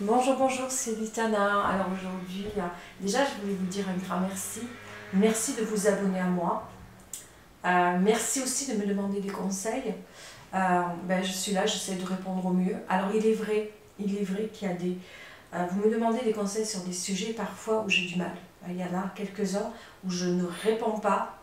Bonjour, bonjour, c'est Litana. Alors aujourd'hui, déjà je voulais vous dire un grand merci. Merci de vous abonner à moi. Merci aussi de me demander des conseils. Je suis là, j'essaie de répondre au mieux. Alors il est vrai qu'il y a des... vous me demandez des conseils sur des sujets parfois où j'ai du mal. Il y en a quelques-uns où je ne réponds pas.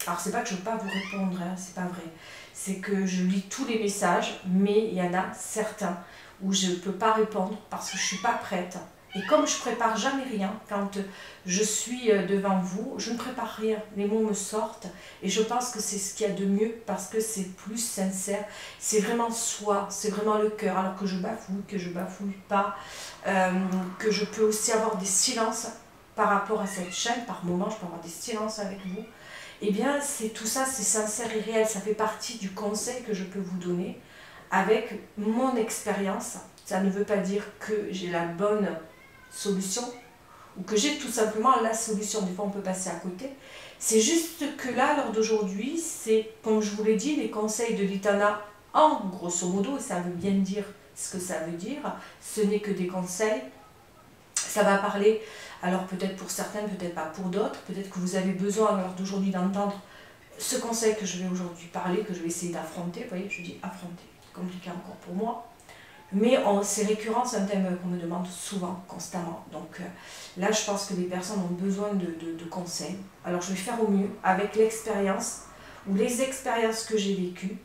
Alors c'est pas que je ne veux pas vous répondre, hein, c'est pas vrai. C'est que je lis tous les messages, mais il y en a certains où je ne peux pas répondre parce que je ne suis pas prête. Et comme je prépare jamais rien, quand je suis devant vous, je ne prépare rien. Les mots me sortent et je pense que c'est ce qu'il y a de mieux parce que c'est plus sincère. C'est vraiment soi, c'est vraiment le cœur. Alors que je bafouille pas, que je peux aussi avoir des silences par rapport à cette chaîne. Par moments, je peux avoir des silences avec vous. Eh bien, c'est tout ça, c'est sincère et réel. Ça fait partie du conseil que je peux vous donner avec mon expérience. Ça ne veut pas dire que j'ai la bonne solution ou que j'ai tout simplement la solution. Des fois, on peut passer à côté. C'est juste que là, lors d'aujourd'hui, c'est, comme je vous l'ai dit, les conseils de Litana en grosso modo, ça veut bien dire ce que ça veut dire. Ce n'est que des conseils. Ça va parler, alors peut-être pour certains, peut-être pas pour d'autres. Peut-être que vous avez besoin, lors d'aujourd'hui, d'entendre ce conseil que je vais aujourd'hui parler, que je vais essayer d'affronter. Vous voyez, je dis affronter, c'est compliqué encore pour moi. Mais c'est récurrent, c'est un thème qu'on me demande souvent, constamment. Donc là, je pense que les personnes ont besoin de conseils. Alors je vais faire au mieux avec l'expérience ou les expériences que j'ai vécues.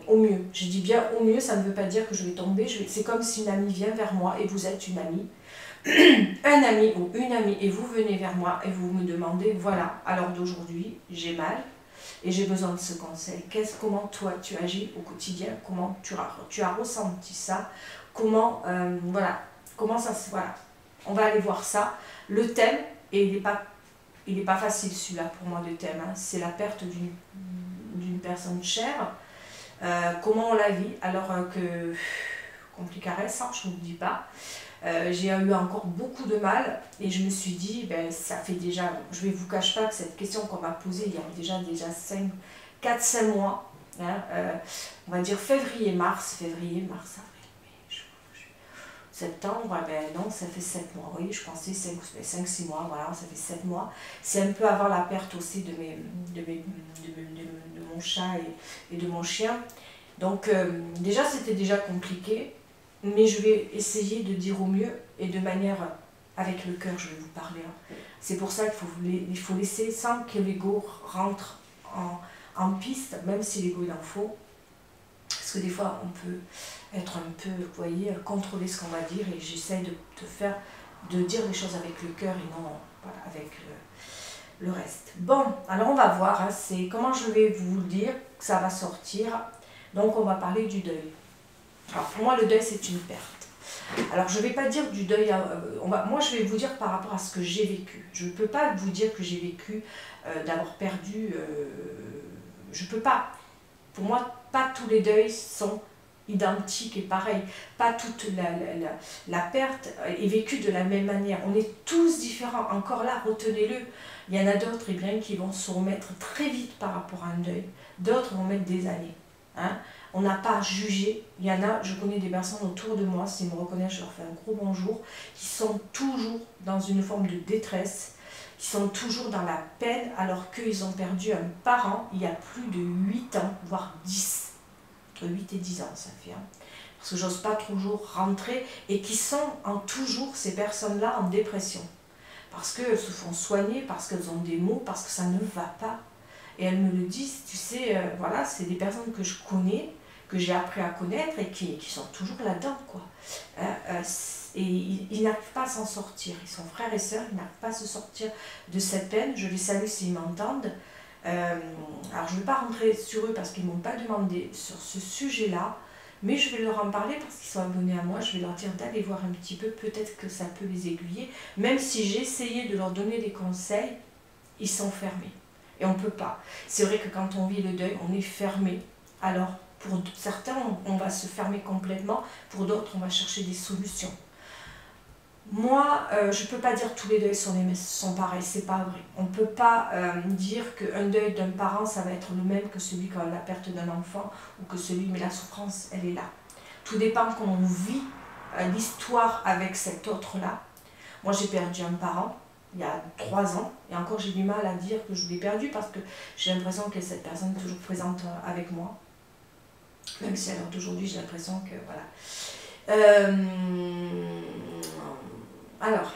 Au mieux. Je dis bien au mieux, ça ne veut pas dire que je vais tomber. C'est comme si une amie vient vers moi et vous êtes une amie. Un ami ou une amie et vous venez vers moi et vous me demandez, voilà, à l'heure d'aujourd'hui, j'ai mal et j'ai besoin de ce conseil. Comment toi tu agis au quotidien? Comment tu as ressenti ça? Comment, comment ça se... Voilà, on va aller voir ça. Le thème, et il n'est pas facile celui-là pour moi, le thème, hein, c'est la perte d'une personne chère. Comment on la vit alors que... complicaresse, hein, je ne vous le dis pas. J'ai eu encore beaucoup de mal et je me suis dit, ben, ça fait déjà, je ne vous cache pas que cette question qu'on m'a posée il y a déjà 4-5 mois, hein, on va dire février, mars, avril, mai, septembre, ben non, ça fait 7 mois, oui, je pensais 5-6 mois, voilà, ça fait 7 mois. C'est un peu avant la perte aussi de mon chat et de mon chien. Donc déjà, c'était déjà compliqué. Mais je vais essayer de dire au mieux et de manière avec le cœur, je vais vous parler. C'est pour ça qu'il faut laisser sans que l'ego rentre en piste, même si l'ego il en faut. Parce que des fois, on peut être un peu, vous voyez, contrôler ce qu'on va dire et j'essaie de dire les choses avec le cœur et non voilà, avec le reste. Bon, alors on va voir, hein, c'est comment je vais vous dire que ça va sortir. Donc on va parler du deuil. Alors pour moi, le deuil, c'est une perte. Alors je ne vais pas dire du deuil, moi je vais vous dire par rapport à ce que j'ai vécu. Je ne peux pas vous dire que j'ai vécu d'avoir perdu, je ne peux pas. Pour moi, pas tous les deuils sont identiques et pareils. Pas toute la perte est vécue de la même manière. On est tous différents. Encore là, retenez-le. Il y en a d'autres qui vont se remettre très vite par rapport à un deuil. D'autres vont mettre des années. Hein. On n'a pas à juger. Il y en a, je connais des personnes autour de moi, s'ils me reconnaissent, je leur fais un gros bonjour, qui sont toujours dans une forme de détresse, qui sont toujours dans la peine, alors qu'ils ont perdu un parent il y a plus de 8 ans, voire 10. Entre 8 et 10 ans, ça fait. Hein. Parce que j'ose pas toujours rentrer, et qui sont toujours, ces personnes-là, en dépression. Parce qu'elles se font soigner, parce qu'elles ont des maux, parce que ça ne va pas. Et elles me le disent, tu sais, voilà, c'est des personnes que je connais, que j'ai appris à connaître et qui sont toujours là-dedans, quoi. Et ils n'arrivent pas à s'en sortir. Ils sont frères et sœurs, ils n'arrivent pas à se sortir de cette peine. Je les salue s'ils m'entendent. Alors je ne vais pas rentrer sur eux parce qu'ils ne m'ont pas demandé sur ce sujet-là, mais je vais leur en parler parce qu'ils sont abonnés à moi. Je vais leur dire d'aller voir un petit peu, peut-être que ça peut les aiguiller. Même si j'ai essayé de leur donner des conseils, ils sont fermés. Et on ne peut pas. C'est vrai que quand on vit le deuil, on est fermé. Alors, pour certains, on va se fermer complètement. Pour d'autres, on va chercher des solutions. Moi, je ne peux pas dire que tous les deuils sont pareils. C'est pas vrai. On ne peut pas dire qu'un deuil d'un parent, ça va être le même que celui quand la perte d'un enfant ou que celui... Mais la souffrance, elle est là. Tout dépend comment on vit l'histoire avec cet autre-là. Moi, j'ai perdu un parent il y a 3 ans, et encore j'ai du mal à dire que je l'ai perdu parce que j'ai l'impression que cette personne est toujours présente avec moi. Même si à l'heure d'aujourd'hui, j'ai l'impression que voilà. Alors,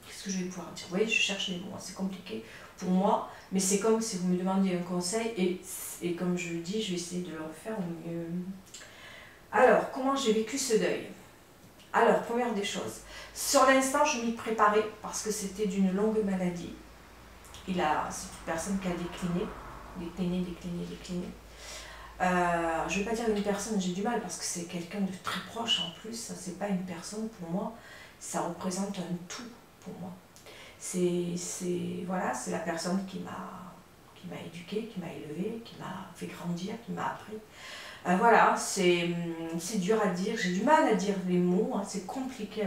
qu'est-ce que je vais pouvoir dire? Vous voyez, je cherche les mots, c'est compliqué pour moi, mais c'est comme si vous me demandiez un conseil, et comme je le dis, je vais essayer de le refaire au mieux. Alors, comment j'ai vécu ce deuil? Alors, première des choses, sur l'instant, je m'y préparais parce que c'était d'une longue maladie. C'est une personne qui a décliné. Je ne vais pas dire une personne, j'ai du mal parce que c'est quelqu'un de très proche en plus. Ça, c'est pas une personne pour moi, ça représente un tout pour moi. Voilà, c'est la personne qui m'a éduquée, qui m'a élevée, qui m'a fait grandir, qui m'a appris. Voilà, c'est dur à dire, j'ai du mal à dire les mots, hein, c'est compliqué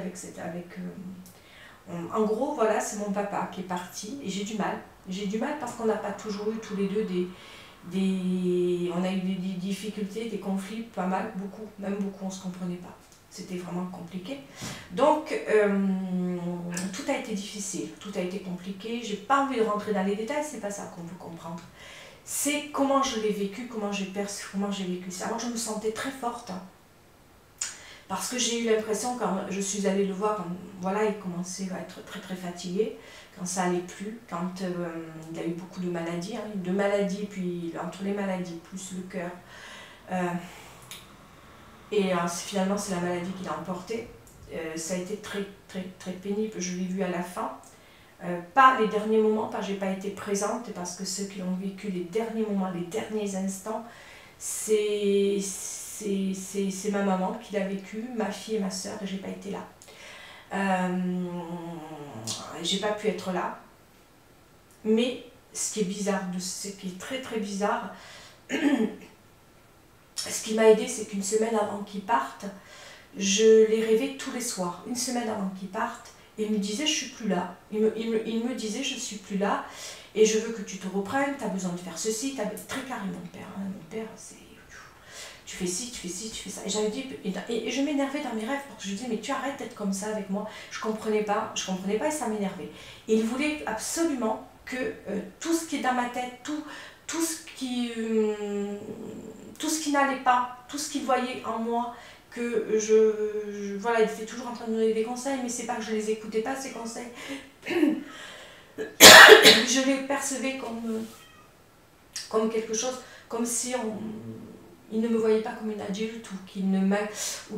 en gros, voilà, c'est mon papa qui est parti et j'ai du mal. J'ai du mal parce qu'on n'a pas toujours eu tous les deux on a eu des difficultés, des conflits, pas mal, beaucoup, même beaucoup, on ne se comprenait pas. C'était vraiment compliqué. Donc, tout a été difficile, tout a été compliqué. J'ai pas envie de rentrer dans les détails, c'est pas ça qu'on veut comprendre. C'est comment je l'ai vécu, comment j'ai vécu ça. Alors je me sentais très forte, hein, parce que j'ai eu l'impression, quand je suis allée le voir, quand voilà, il commençait à être très très fatigué, quand ça allait plus, quand il a eu beaucoup de maladies, hein, puis entre les maladies, plus le cœur, finalement c'est la maladie qui l'a emporté. Ça a été très très très pénible, je l'ai vu à la fin. Pas les derniers moments, parce que je n'ai pas été présente, parce que ceux qui ont vécu les derniers moments, les derniers instants, c'est ma maman qui l'a vécu, ma fille et ma soeur, et je n'ai pas été là. J'ai pas pu être là. Mais ce qui est bizarre, ce qui est très très bizarre, ce qui m'a aidé, c'est qu'une semaine avant qu'ils partent, je les rêvais tous les soirs. Une semaine avant qu'ils partent, et il me disait je suis plus là. Il me disait je suis plus là et je veux que tu te reprennes, tu as besoin de faire ceci, très carré mon père. Hein. Mon père, c'est tu fais ci, tu fais ci, tu fais ça. Et j'avais dit, et je m'énervais dans mes rêves parce que je disais mais tu arrêtes d'être comme ça avec moi. Je comprenais pas et ça m'énervait. Et il voulait absolument que tout ce qui est dans ma tête, tout ce qui n'allait pas, tout ce qu'il voyait en moi, que voilà, il était toujours en train de me donner des conseils, mais c'est pas que je les écoutais pas, ces conseils. Je les percevais comme quelque chose, comme si il ne me voyait pas comme une adulte, ou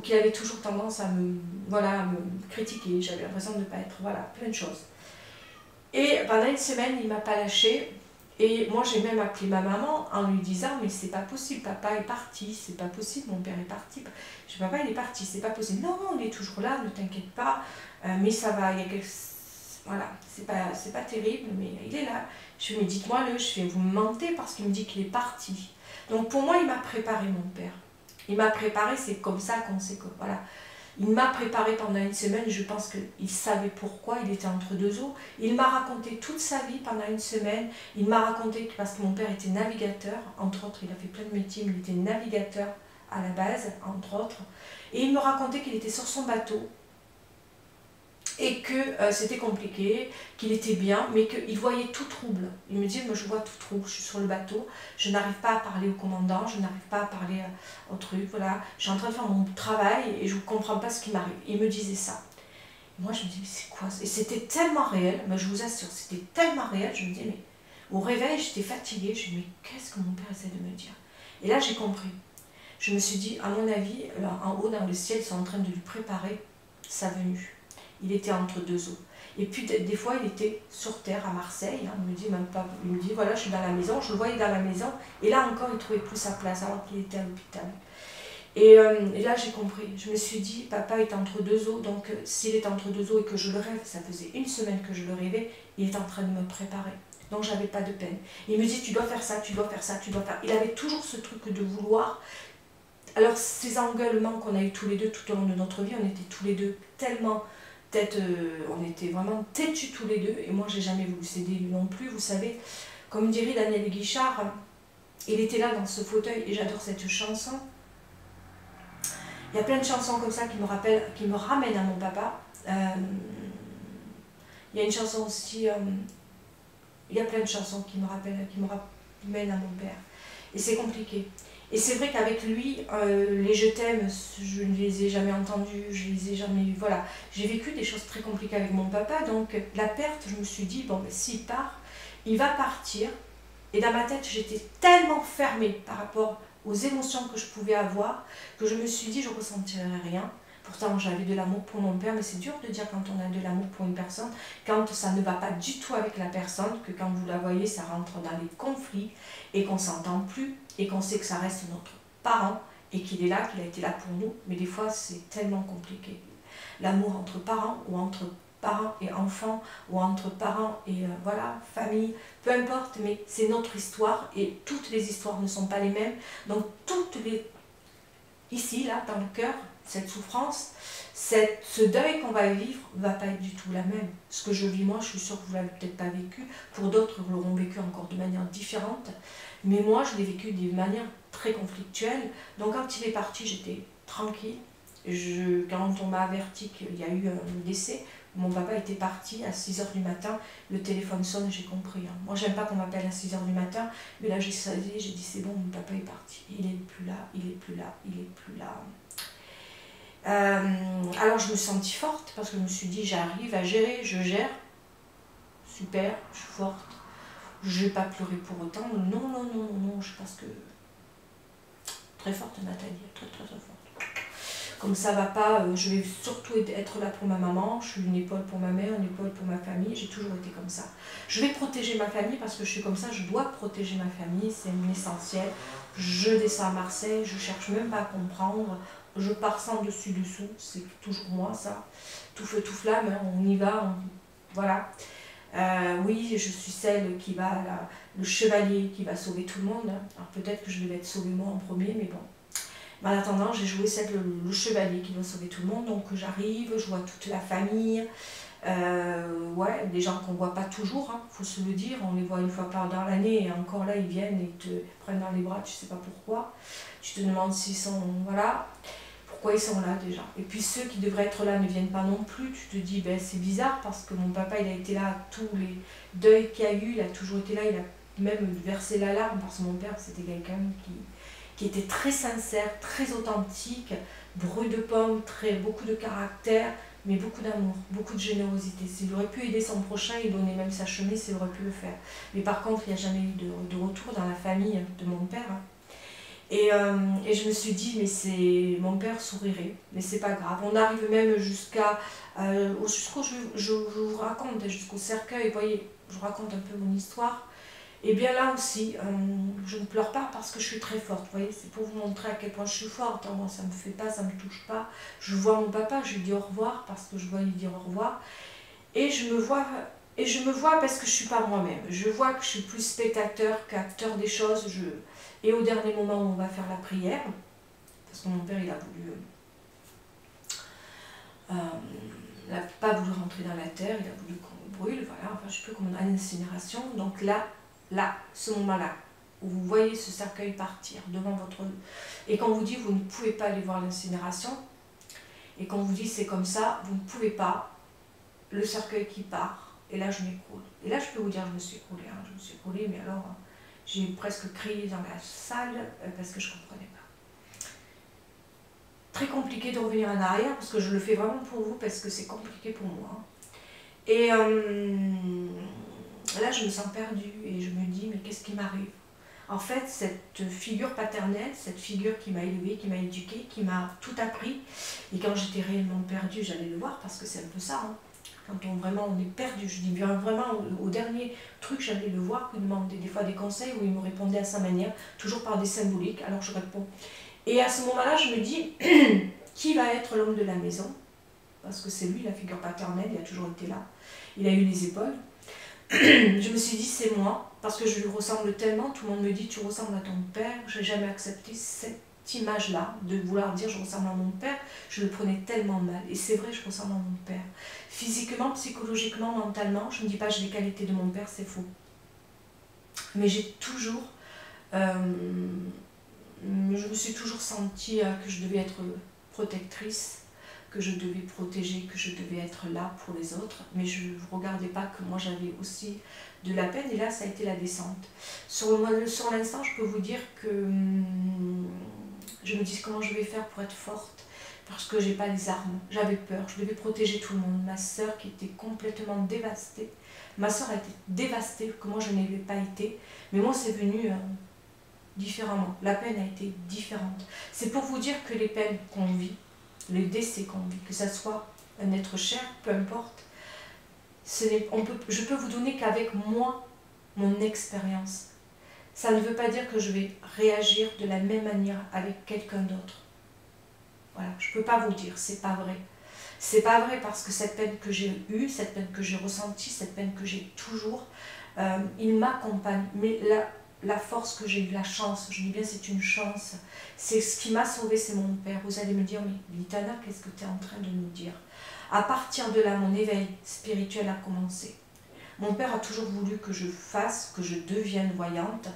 qu'il avait toujours tendance à me critiquer. J'avais l'impression de ne pas être, voilà, plein de choses. Et pendant une semaine, il ne m'a pas lâché. Et moi, j'ai même appelé ma maman en lui disant « Mais c'est pas possible, papa est parti, c'est pas possible, mon père est parti. » Je dis « Papa, il est parti, c'est pas possible. » « Non, non, il est toujours là, ne t'inquiète pas, mais ça va, il y a quelque... Voilà, c'est pas terrible, mais il est là. » Je lui dis « Dites-moi-le, vous me mentez parce qu'il me dit qu'il est parti. » Donc pour moi, il m'a préparé, mon père. Il m'a préparé, c'est comme ça qu'on sait que... Voilà. Il m'a préparé pendant une semaine, je pense qu'il savait pourquoi, il était entre deux eaux. Il m'a raconté toute sa vie pendant une semaine. Il m'a raconté que parce que mon père était navigateur, entre autres, il a fait plein de métiers, mais il était navigateur à la base, entre autres. Et il me racontait qu'il était sur son bateau et que c'était compliqué, qu'il était bien, mais qu'il voyait tout trouble. Il me dit, moi je vois tout trouble, je suis sur le bateau, je n'arrive pas à parler au commandant, je n'arrive pas à parler au truc, voilà. Je suis en train de faire mon travail et je ne comprends pas ce qui m'arrive. Il me disait ça. Et moi je me dis, mais c'est quoi? Et c'était tellement réel, mais je vous assure, c'était tellement réel, je me dis, mais au réveil j'étais fatiguée, je me dis, mais qu'est-ce que mon père essaie de me dire? Et là j'ai compris. Je me suis dit, à mon avis, là, en haut dans le ciel, ils sont en train de lui préparer sa venue. Il était entre deux eaux. Et puis des fois, il était sur terre à Marseille. Hein, il me dit même pas. Il me dit voilà, je suis dans la maison. Je le voyais dans la maison. Et là encore, il trouvait plus sa place alors qu'il était à l'hôpital. Et là, j'ai compris. Je me suis dit, papa est entre deux eaux. Donc, s'il est entre deux eaux et que je le rêve, ça faisait une semaine que je le rêvais. Il est en train de me préparer. Donc, j'avais pas de peine. Il me dit, tu dois faire ça, tu dois faire ça, tu dois faire. Il avait toujours ce truc de vouloir. Alors, ces engueulements qu'on a eu tous les deux tout au long de notre vie, on était tous les deux tellement. On était vraiment têtus tous les deux, et moi j'ai jamais voulu céder non plus, vous savez, comme dirait Daniel Guichard, il était là dans ce fauteuil, et j'adore cette chanson, Il y a plein de chansons comme ça qui me ramènent à mon papa. Il y a une chanson aussi, il y a plein de chansons qui me ramènent à mon père. Et c'est compliqué. Et c'est vrai qu'avec lui, les je t'aime, je ne les ai jamais entendus, je les ai jamais... Voilà, j'ai vécu des choses très compliquées avec mon papa, donc la perte, je me suis dit, bon, ben, s'il part, il va partir. Et dans ma tête, j'étais tellement fermée par rapport aux émotions que je pouvais avoir, que je me suis dit, je ne ressentirai rien. Pourtant, j'avais de l'amour pour mon père, mais c'est dur de dire quand on a de l'amour pour une personne, quand ça ne va pas du tout avec la personne, que quand vous la voyez, ça rentre dans les conflits, et qu'on ne s'entend plus, et qu'on sait que ça reste notre parent, et qu'il est là, qu'il a été là pour nous, mais des fois, c'est tellement compliqué. L'amour entre parents, ou entre parents et enfants, ou entre parents et voilà, famille, peu importe, mais c'est notre histoire, et toutes les histoires ne sont pas les mêmes, donc ici, là, dans le cœur, cette souffrance, ce deuil qu'on va vivre ne va pas être du tout la même. Ce que je vis moi, je suis sûre que vous ne l'avez peut-être pas vécu. Pour d'autres, vous l'auront vécu encore de manière différente. Mais moi, je l'ai vécu de manière très conflictuelle. Donc quand il est parti, j'étais tranquille. Quand on m'a averti qu'il y a eu un décès, mon papa était parti à 6 h du matin, le téléphone sonne et j'ai compris. Hein. Moi, j'aime pas qu'on m'appelle à 6 h du matin, mais là, j'ai dit c'est bon, mon papa est parti. Il est plus là, il est plus là, il est plus là. Alors je me sentis forte parce que je me suis dit j'arrive à gérer, je gère, super, je suis forte, je vais pas pleurer pour autant, non, je pense que très forte Nathalie, très forte. Comme ça va pas, je vais surtout être là pour ma maman, je suis une épaule pour ma mère, une épaule pour ma famille, j'ai toujours été comme ça. Je vais protéger ma famille parce que je suis comme ça, je dois protéger ma famille, c'est essentiel. Je descends à Marseille, je cherche même pas à comprendre, je pars sans dessus-dessous, c'est toujours moi ça, tout feu tout flamme, hein, on y va, voilà. Oui, je suis celle qui va, le chevalier qui va sauver tout le monde, alors peut-être que je vais être sauvée moi en premier, mais bon. En attendant, j'ai joué le chevalier qui doit sauver tout le monde, donc j'arrive, je vois toute la famille, ouais, des gens qu'on ne voit pas toujours, hein, faut se le dire, on les voit une fois dans l'année et encore là ils viennent et te prennent dans les bras, tu sais pas pourquoi, tu te demandes s'ils sont, voilà, pourquoi ils sont là déjà. Et puis ceux qui devraient être là ne viennent pas non plus, tu te dis, ben c'est bizarre parce que mon papa il a été là à tous les deuils qu'il y a eu, il a toujours été là, il a même versé la larme parce que mon père c'était quelqu'un qui était très sincère, très authentique, brut de pomme, beaucoup de caractère, mais beaucoup d'amour, beaucoup de générosité. S'il aurait pu aider son prochain, il donnait même sa chemise, il aurait pu le faire. Mais par contre, il n'y a jamais eu de retour dans la famille de mon père. Et je me suis dit, mais mon père sourirait, mais c'est pas grave. On arrive même jusqu'au je vous raconte, jusqu'au cercueil, vous voyez, je vous raconte un peu mon histoire. Et bien là aussi, je ne pleure pas parce que je suis très forte, vous voyez, c'est pour vous montrer à quel point je suis forte. Moi, ça ne me fait pas, ça ne me touche pas. Je vois mon papa, je lui dis au revoir parce que je dois lui dire au revoir. Et je me vois parce que je ne suis pas moi-même. Je vois que je suis plus spectateur qu'acteur des choses. Et au dernier moment où on va faire la prière, parce que mon père, il a voulu... il n'a pas voulu rentrer dans la terre, il a voulu qu'on brûle, voilà, enfin je ne sais plus comment, à l'incinération. Donc là, ce moment-là, où vous voyez ce cercueil partir devant votre... Et qu'on vous dit, vous ne pouvez pas aller voir l'incinération, et qu'on vous dit, c'est comme ça, vous ne pouvez pas, le cercueil qui part, et là je m'écroule. Et là je peux vous dire, je me suis écroulée, hein, je me suis écroulée, mais alors j'ai presque crié dans la salle, parce que je ne comprenais pas. Très compliqué de revenir en arrière, parce que je le fais vraiment pour vous, parce que c'est compliqué pour moi. Et là, je me sens perdue et je me dis, mais qu'est-ce qui m'arrive? En fait, cette figure paternelle, cette figure qui m'a élevée, qui m'a éduquée, qui m'a tout appris, et quand j'étais réellement perdue, j'allais le voir, parce que c'est un peu ça, hein. Quand on est perdu, je dis bien vraiment, au dernier truc, j'allais le voir, lui demander des fois des conseils, où il me répondait à sa manière, toujours par des symboliques, alors je réponds. Et à ce moment-là, je me dis, qui va être l'homme de la maison? Parce que c'est lui, la figure paternelle, il a toujours été là. Il a eu les épaules. Je me suis dit, c'est moi, parce que je lui ressemble tellement. Tout le monde me dit, tu ressembles à ton père. Je n'ai jamais accepté cette image-là, de vouloir dire, je ressemble à mon père. Je le prenais tellement mal. Et c'est vrai, je ressemble à mon père. Physiquement, psychologiquement, mentalement, je ne dis pas, j'ai les qualités de mon père, c'est faux. Mais j'ai toujours... je me suis toujours sentie que je devais être protectrice, que je devais protéger, que je devais être là pour les autres, mais je ne regardais pas que moi j'avais aussi de la peine, et là ça a été la descente. Sur l'instant, je peux vous dire que je me dis comment je vais faire pour être forte, parce que j'ai pas les armes, j'avais peur, je devais protéger tout le monde. Ma soeur qui était complètement dévastée, ma soeur a été dévastée, que moi je n'avais pas été, mais moi c'est venu différemment, la peine a été différente. C'est pour vous dire que les peines qu'on vit, les décès qu'on vit, que ça soit un être cher, peu importe, je peux vous donner qu'avec moi, mon expérience. Ça ne veut pas dire que je vais réagir de la même manière avec quelqu'un d'autre. Voilà, je ne peux pas vous dire, c'est pas vrai. C'est pas vrai parce que cette peine que j'ai eue, cette peine que j'ai ressentie, cette peine que j'ai toujours, il m'accompagne. Mais la force que j'ai eu, la chance, je dis bien c'est une chance, c'est ce qui m'a sauvée, c'est mon père. Vous allez me dire, mais Litana, qu'est-ce que tu es en train de nous dire? À partir de là, mon éveil spirituel a commencé. Mon père a toujours voulu que je fasse, que je devienne voyante,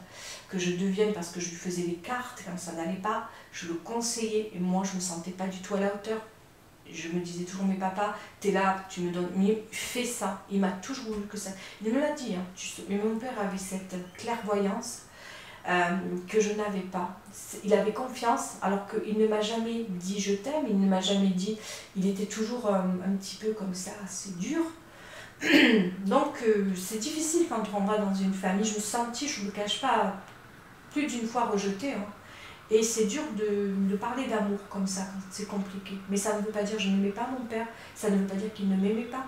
que je devienne, parce que je lui faisais les cartes quand ça n'allait pas, je le conseillais, et moi je ne me sentais pas du tout à la hauteur. Je me disais toujours, mais papa, t'es là, tu me donnes, mais fais ça. Il m'a toujours voulu que ça. Il me l'a dit, hein, mais mon père avait cette clairvoyance que je n'avais pas. Il avait confiance, alors qu'il ne m'a jamais dit je t'aime, il ne m'a jamais dit, il était toujours un petit peu comme ça, assez dur. Donc c'est difficile quand on va dans une famille. Je me sentis, je ne me cache pas, plus d'une fois rejetée. Hein. Et c'est dur de parler d'amour comme ça, c'est compliqué. Mais ça ne veut pas dire que je n'aimais pas mon père, ça ne veut pas dire qu'il ne m'aimait pas.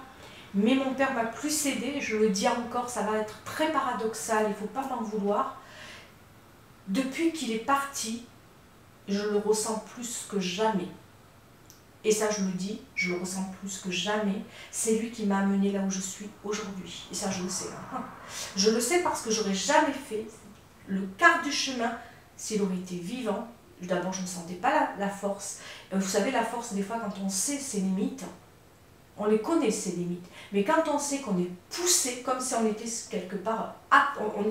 Mais mon père m'a plus aidé, je le dis encore, ça va être très paradoxal, il ne faut pas m'en vouloir. Depuis qu'il est parti, je le ressens plus que jamais. Et ça, je le dis, je le ressens plus que jamais. C'est lui qui m'a amené là où je suis aujourd'hui. Et ça, je le sais. Je le sais parce que j'aurais jamais fait le quart du chemin s'il aurait été vivant. D'abord, je ne sentais pas la force. Vous savez, la force, des fois, quand on sait ses limites, on les connaît, ses limites. Mais quand on sait qu'on est poussé, comme si on était quelque part,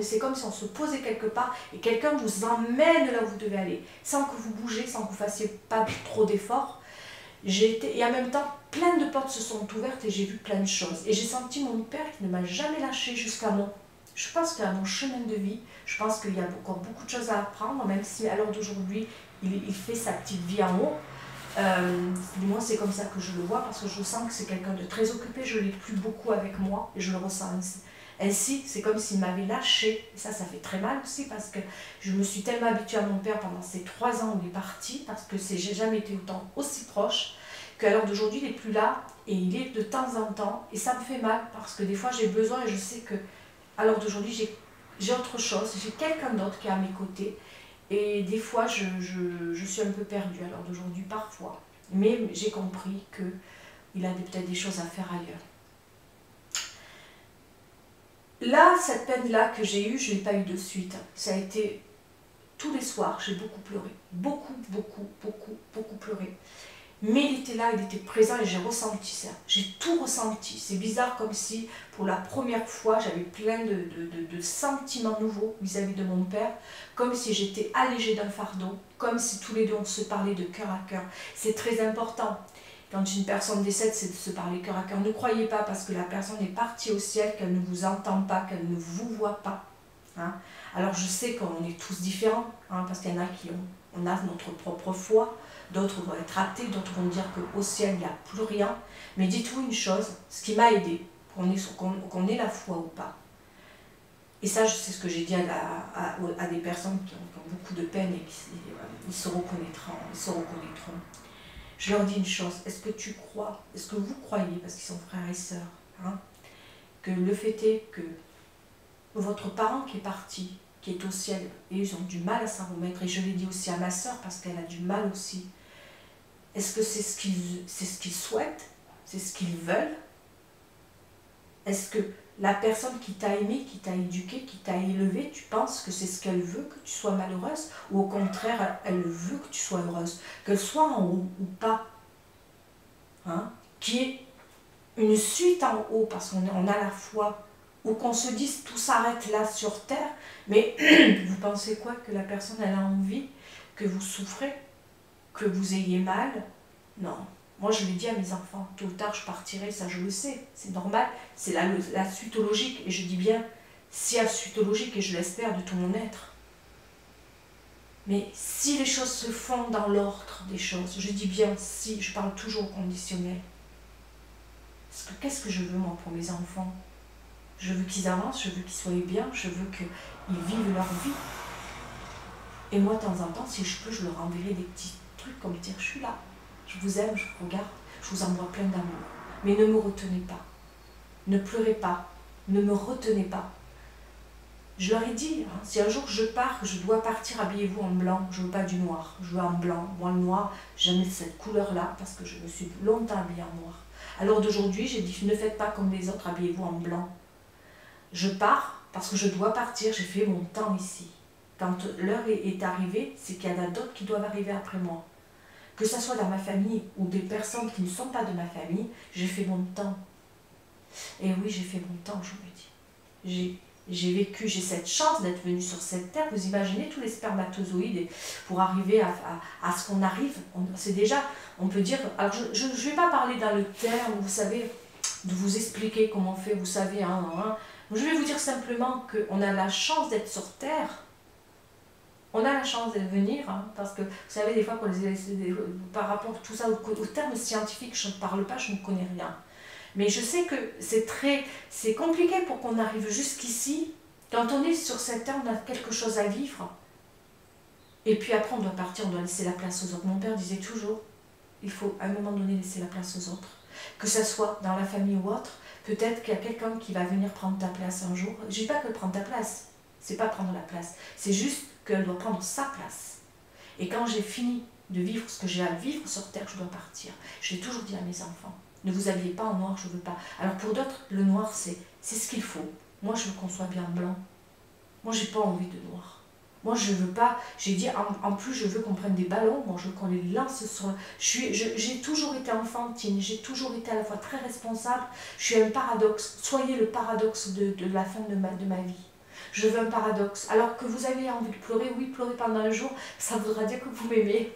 c'est comme si on se posait quelque part et quelqu'un vous emmène là où vous devez aller, sans que vous bougez, sans que vous fassiez pas trop d'efforts. Et en même temps, plein de portes se sont ouvertes et j'ai vu plein de choses. Et j'ai senti mon père qui ne m'a jamais lâché jusqu'à moi. Je pense qu'à mon chemin de vie, je pense qu'il y a encore beaucoup de choses à apprendre, même si à l'heure d'aujourd'hui, il fait sa petite vie en haut. Du moins, c'est comme ça que je le vois, parce que je sens que c'est quelqu'un de très occupé, je ne l'ai plus beaucoup avec moi, et je le ressens ainsi. Ainsi, c'est comme s'il m'avait lâché, et ça fait très mal aussi, parce que je me suis tellement habituée à mon père pendant ces 3 ans où il est parti, parce que j'ai jamais été autant aussi proche, qu'à l'heure d'aujourd'hui, il n'est plus là, et il est de temps en temps, et ça me fait mal, parce que des fois j'ai besoin, et je sais que à l'heure d'aujourd'hui, j'ai autre chose, j'ai quelqu'un d'autre qui est à mes côtés, et des fois je suis un peu perdue à l'heure d'aujourd'hui, parfois, mais j'ai compris qu'il a peut-être des choses à faire ailleurs. Là, cette peine-là que j'ai eue, je ne l'ai pas eue de suite. Ça a été tous les soirs, j'ai beaucoup pleuré. Beaucoup pleuré. Mais il était là, il était présent et j'ai ressenti ça. J'ai tout ressenti. C'est bizarre, comme si pour la première fois, j'avais plein de sentiments nouveaux vis-à-vis de mon père. Comme si j'étais allégée d'un fardeau. Comme si tous les deux on se parlait de cœur à cœur. C'est très important. Quand une personne décède, c'est de se parler cœur à cœur. Ne croyez pas parce que la personne est partie au ciel qu'elle ne vous entend pas, qu'elle ne vous voit pas. Hein? Alors je sais qu'on est tous différents, hein, parce qu'il y en a qui on a notre propre foi, d'autres vont être athées, d'autres vont dire qu'au ciel il n'y a plus rien. Mais dites-vous une chose, ce qui m'a aidé, qu'on ait la foi ou pas. Et ça, c'est ce que j'ai dit à des personnes qui ont beaucoup de peine et ils se reconnaîtront, Je leur dis une chose, est-ce que tu crois, est-ce que vous croyez, parce qu'ils sont frères et sœurs, hein, que le fait est que votre parent qui est parti, qui est au ciel, et ils ont du mal à s'en remettre, et je l'ai dit aussi à ma sœur, parce qu'elle a du mal aussi, est-ce que c'est ce qu'ils souhaitent, c'est ce qu'ils veulent? Est-ce que la personne qui t'a aimé, qui t'a éduqué, qui t'a élevé, tu penses que c'est ce qu'elle veut, que tu sois malheureuse, ou au contraire, elle veut que tu sois heureuse, qu'elle soit en haut ou pas, hein? Qu'il y ait une suite en haut, parce qu'on a la foi, ou qu'on se dise tout s'arrête là sur terre, mais vous pensez quoi? Que la personne elle a envie, que vous souffrez, que vous ayez mal, Non. Moi, je l'ai dit à mes enfants, tôt ou tard, je partirai, ça je le sais, c'est normal, c'est la suite logique, et je dis bien, si la suite logique, et je l'espère de tout mon être. Mais si les choses se font dans l'ordre des choses, je dis bien si, je parle toujours au conditionnel. Qu'est-ce que je veux, moi, pour mes enfants? Je veux qu'ils avancent, je veux qu'ils soient bien, je veux qu'ils vivent leur vie. Et moi, de temps en temps, si je peux, je leur enverrai des petits trucs comme dire, je suis là, je vous aime, je vous regarde, je vous envoie plein d'amour. Mais ne me retenez pas, ne pleurez pas, ne me retenez pas. Je leur ai dit, hein, si un jour je pars, je dois partir, habillez-vous en blanc, je ne veux pas du noir, je veux en blanc. Moi, le noir, j'aime cette couleur-là parce que je me suis longtemps habillée en noir. Alors d'aujourd'hui, j'ai dit, ne faites pas comme les autres, habillez-vous en blanc. Je pars parce que je dois partir, j'ai fait mon temps ici. Quand l'heure est arrivée, c'est qu'il y en a d'autres qui doivent arriver après moi. Que ce soit dans ma famille ou des personnes qui ne sont pas de ma famille, j'ai fait mon temps. Et oui, j'ai fait mon temps, je me dis. J'ai vécu, j'ai cette chance d'être venue sur cette terre. Vous imaginez tous les spermatozoïdes pour arriver à ce qu'on arrive. C'est déjà, on peut dire, alors je ne vais pas parler dans le terme, vous savez, de vous expliquer comment on fait, vous savez, je vais vous dire simplement qu'on a la chance d'être sur terre. On a la chance de venir, hein, parce que, vous savez, des fois, par rapport à tout ça, au terme scientifique, je ne parle pas, je ne connais rien. Mais je sais que c'est compliqué pour qu'on arrive jusqu'ici. Quand on est sur cette terre, on a quelque chose à vivre. Et puis après, on doit partir, on doit laisser la place aux autres. Mon père disait toujours, il faut à un moment donné laisser la place aux autres. Que ce soit dans la famille ou autre, peut-être qu'il y a quelqu'un qui va venir prendre ta place un jour. Je ne dis pas que prendre ta place, c'est pas prendre la place. C'est juste qu'elle doit prendre sa place. Et quand j'ai fini de vivre ce que j'ai à vivre sur terre, je dois partir. Je l'ai toujours dit à mes enfants. Ne vous habillez pas en noir, je ne veux pas. Alors pour d'autres, le noir, c'est ce qu'il faut. Moi, je veux qu'on soit bien blanc. Moi, j'ai pas envie de noir. Moi, je veux pas... J'ai dit, en plus, je veux qu'on prenne des ballons. Moi, je veux qu'on les lance sur... J'ai toujours été enfantine. J'ai toujours été à la fois très responsable. Je suis un paradoxe. Soyez le paradoxe de la fin de ma vie. Je veux un paradoxe. Alors que vous avez envie de pleurer, oui, pleurez pendant un jour, ça voudra dire que vous m'aimez.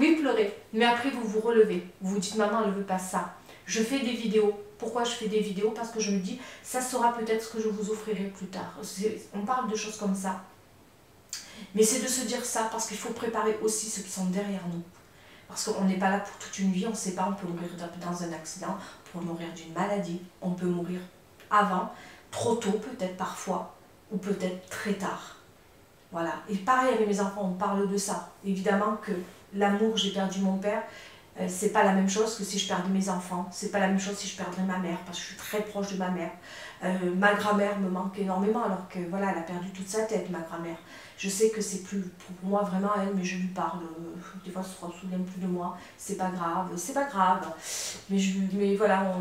Oui, pleurez. Mais après, vous vous relevez. Vous vous dites, maman, elle ne veut pas ça. Je fais des vidéos. Pourquoi je fais des vidéos? Parce que je me dis, ça sera peut-être ce que je vous offrirai plus tard. On parle de choses comme ça. Mais c'est de se dire ça, parce qu'il faut préparer aussi ceux qui sont derrière nous. Parce qu'on n'est pas là pour toute une vie, on ne sait pas, on peut mourir dans un accident, on peut mourir d'une maladie, on peut mourir avant, trop tôt peut-être parfois, ou peut-être très tard. Voilà. Et pareil avec mes enfants, on parle de ça. Évidemment que l'amour, j'ai perdu mon père, c'est pas la même chose que si je perdais mes enfants, c'est pas la même chose si je perdrais ma mère, parce que je suis très proche de ma mère. Ma grand-mère me manque énormément, alors que voilà, elle a perdu toute sa tête, ma grand-mère. Je sais que c'est plus pour moi vraiment elle, mais je lui parle. Des fois, elle se souvient plus de moi. C'est pas grave, c'est pas grave. Mais voilà,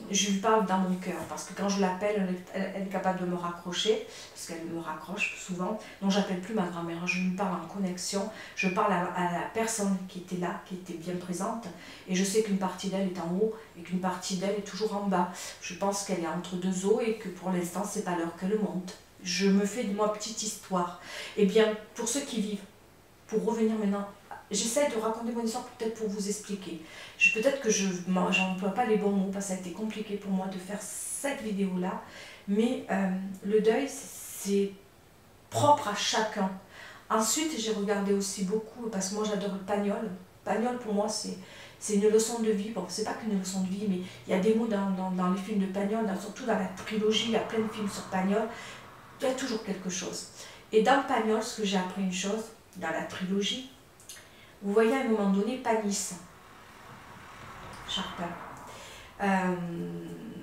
je lui parle dans mon cœur, parce que quand je l'appelle, elle est capable de me raccrocher, parce qu'elle me raccroche souvent. Donc, j'appelle plus ma grand-mère, je lui parle en connexion. Je parle à la personne qui était là, qui était bien présente, et je sais qu'une partie d'elle est en haut et qu'une partie d'elle est toujours en bas. Je pense qu'elle est entre deux eaux et que pour l'instant, c'est pas l'heure qu'elle monte. Je me fais de ma petite histoire. Eh bien, pour ceux qui vivent, pour revenir maintenant, j'essaie de raconter mon histoire peut-être pour vous expliquer. Peut-être que je n'emploie pas les bons mots parce que ça a été compliqué pour moi de faire cette vidéo-là. Mais le deuil, c'est propre à chacun. Ensuite, j'ai regardé aussi beaucoup, parce que moi j'adore le Pagnol. Pagnol, pour moi, c'est une leçon de vie. Bon, c'est pas qu'une leçon de vie, mais il y a des mots dans les films de Pagnol, surtout dans la trilogie, il y a plein de films sur Pagnol. Il y a toujours quelque chose. Et dans Pagnol, ce que j'ai appris une chose, dans la trilogie, vous voyez à un moment donné Panis, Charpin,